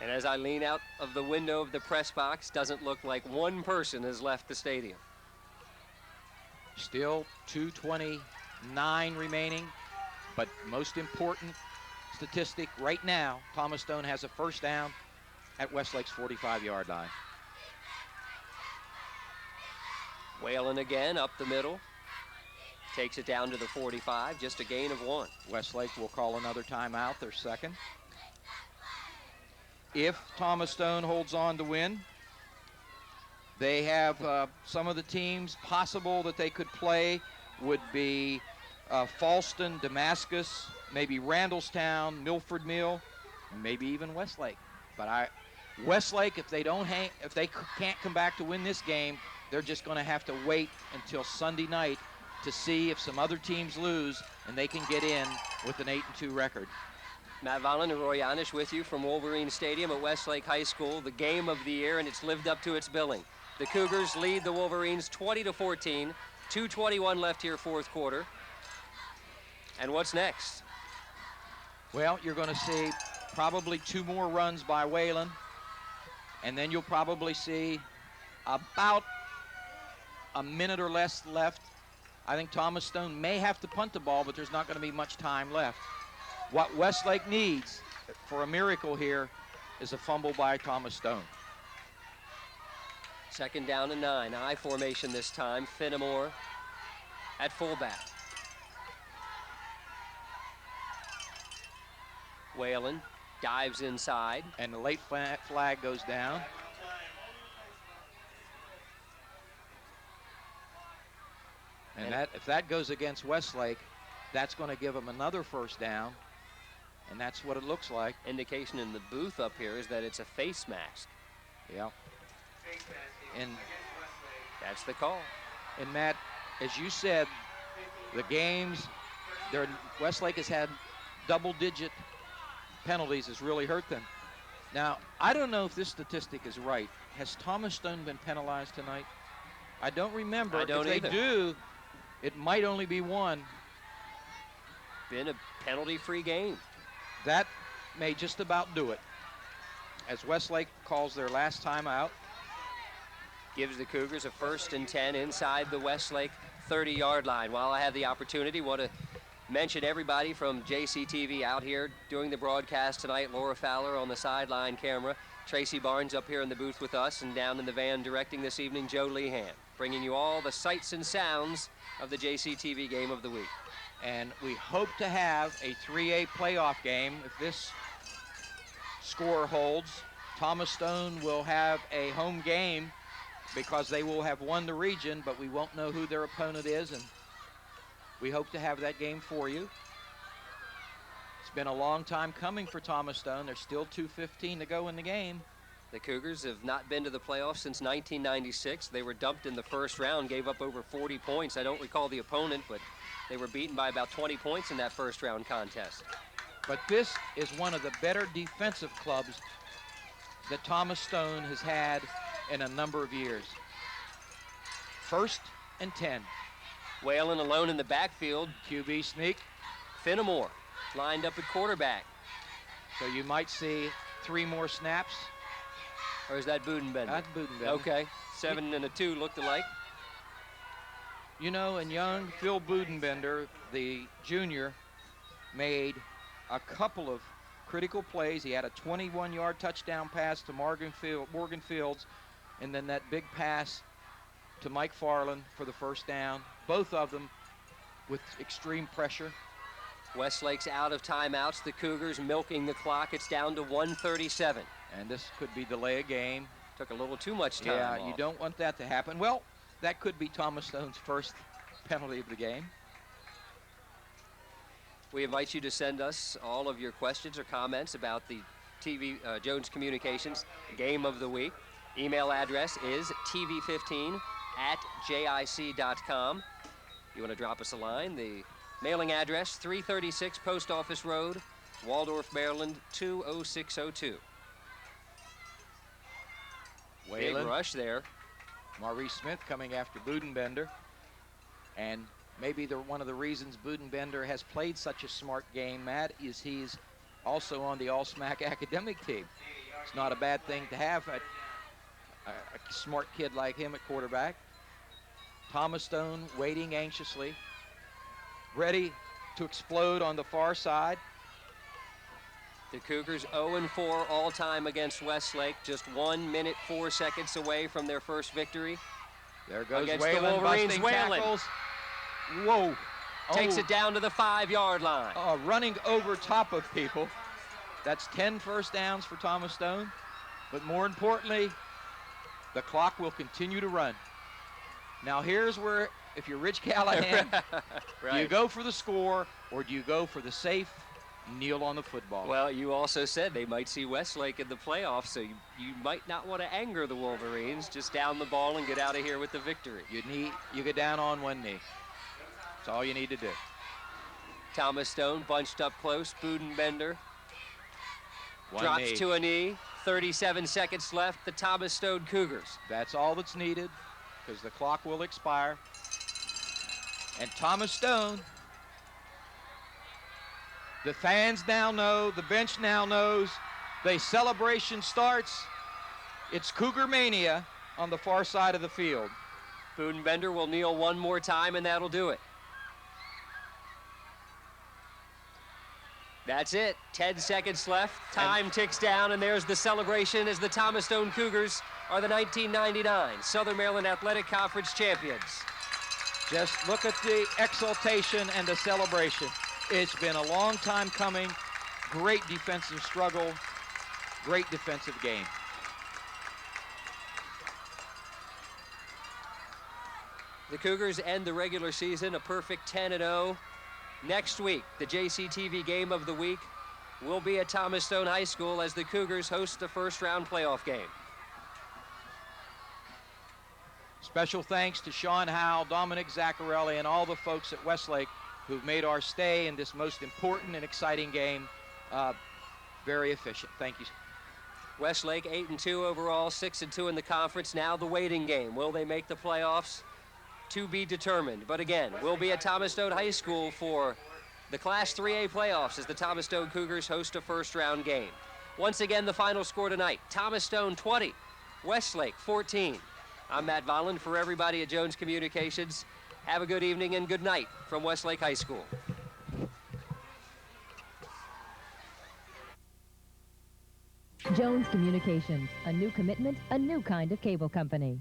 And as I lean out of the window of the press box, doesn't look like one person has left the stadium. Still 2:29 remaining, but most important statistic right now, Thomas Stone has a 1st down at Westlake's 45-yard line. Whalen again up the middle. Takes it down to the 45, just a gain of 1. Westlake will call another timeout, their 2nd. If Thomas Stone holds on to win, they have some of the teams possible that they could play would be Falston, Damascus, maybe Randallstown, Milford Mill, maybe even Westlake. But Westlake, if they can't come back to win this game, they're just going to have to wait until Sunday night to see if some other teams lose and they can get in with an 8-2 record. Matt Vollen and Roy Yanish with you from Wolverine Stadium at Westlake High School, the game of the year, and it's lived up to its billing. The Cougars lead the Wolverines 20-14, 2:21 left here, 4th quarter. And what's next? Well, you're going to see probably 2 more runs by Whalen, and then you'll probably see about a minute or less left. I think Thomas Stone may have to punt the ball, but there's not going to be much time left. What Westlake needs for a miracle here is a fumble by Thomas Stone. 2nd down and 9, I formation this time. Finnemore at fullback. Whalen dives inside. And the late flag goes down. And if that goes against Westlake, that's going to give them another 1st down. And that's what it looks like. Indication in the booth up here is that it's a face mask. Yeah. And that's the call. And Matt, as you said, the games, Westlake has had double-digit penalties has really hurt them. Now, I don't know if this statistic is right. Has Thomas Stone been penalized tonight? I don't remember. I don't if either. They do, it might only be 1. Been a penalty-free game. That may just about do it. as Westlake calls their last timeout. Gives the Cougars a 1st and 10 inside the Westlake 30-yard line. While I have the opportunity, want to mention everybody from JCTV out here doing the broadcast tonight. Laura Fowler on the sideline camera. Tracy Barnes up here in the booth with us, and down in the van directing this evening, Joe Lehan, bringing you all the sights and sounds of the JCTV game of the week. And we hope to have a 3A playoff game. If this score holds, Thomas Stone will have a home game because they will have won the region, but we won't know who their opponent is, and we hope to have that game for you. It's been a long time coming for Thomas Stone. There's still 2:15 to go in the game. The Cougars have not been to the playoffs since 1996. They were dumped in the first round, gave up over 40 points. I don't recall the opponent, but they were beaten by about 20 points in that first round contest. But this is one of the better defensive clubs that Thomas Stone has had in a number of years. 1st and 10. Whalen alone in the backfield. QB sneak. Finnemore lined up at quarterback. So you might see 3 more snaps. Or is that Budenbender? That's Budenbender. Okay, 7 and a 2 looked alike. You know, in young Phil Budenbender, the junior, made a couple of critical plays. He had a 21-yard touchdown pass to Morgan Fields, and then that big pass to Mike Farland for the 1st down. Both of them with extreme pressure. Westlake's out of timeouts. The Cougars milking the clock. It's down to 1:37. And this could be delay a game. Took a little too much time Yeah, off. you don't want that to happen. Well, that could be Thomas Stone's first penalty of the game. We invite you to send us all of your questions or comments about the Jones Communications Game of the Week. Email address is tv15@jic.com. You want to drop us a line, the mailing address 336 Post Office Road, Waldorf, Maryland 20602. Whalen. Big rush there. Maurice Smith coming after Budenbender. And maybe one of the reasons Budenbender has played such a smart game, Matt, is he's also on the All-SMAC academic team. It's not a bad thing to have a smart kid like him at quarterback. Thomas Stone waiting anxiously, ready to explode on the far side. The Cougars 0-4 all-time against Westlake, just 1 minute 4 seconds away from their first victory. There goes against Whalen, the Wolverines. busting Whalen tackles. Whoa. takes it down to the 5-yard line. Running over top of people. That's 10 first downs for Thomas Stone. But more importantly, the clock will continue to run. Now here's where, if you're Rich Callahan, Right. do you go for the score or do you go for the safe kneel on the football? Well, you also said they might see Westlake in the playoffs, so you might not want to anger the Wolverines. Just down the ball and get out of here with the victory. You get down on one knee. That's all you need to do. Thomas Stone bunched up close. Budenbender One drops knee. to a knee. 37 seconds left. The Thomas Stone Cougars. That's all that's needed because the clock will expire. And Thomas Stone, the fans now know, the bench now knows, the celebration starts. It's Cougar Mania on the far side of the field. Budenbender will kneel one more time, and that'll do it. That's it. 10 seconds left. Time ticks down, and there's the celebration as the Thomas Stone Cougars are the 1999 Southern Maryland Athletic Conference champions. Just look at the exultation and the celebration. It's been a long time coming. Great defensive struggle. Great defensive game. The Cougars end the regular season a perfect 10-0. Next week, the JCTV Game of the Week will be at Thomas Stone High School as the Cougars host the first-round playoff game. Special thanks to Sean Howell, Dominic Zaccarelli, and all the folks at Westlake who've made our stay in this most important and exciting game very efficient. Thank you. Westlake 8-2 overall, 6-2 in the conference. Now the waiting game. Will they make the playoffs? To be determined. But again, we'll be at Thomas Stone High School for the Class 3A playoffs as the Thomas Stone Cougars host a first-round game. Once again, the final score tonight, Thomas Stone 20, Westlake 14. I'm Matt Volland for everybody at Jones Communications. Have a good evening and good night from Westlake High School. Jones Communications, a new commitment, a new kind of cable company.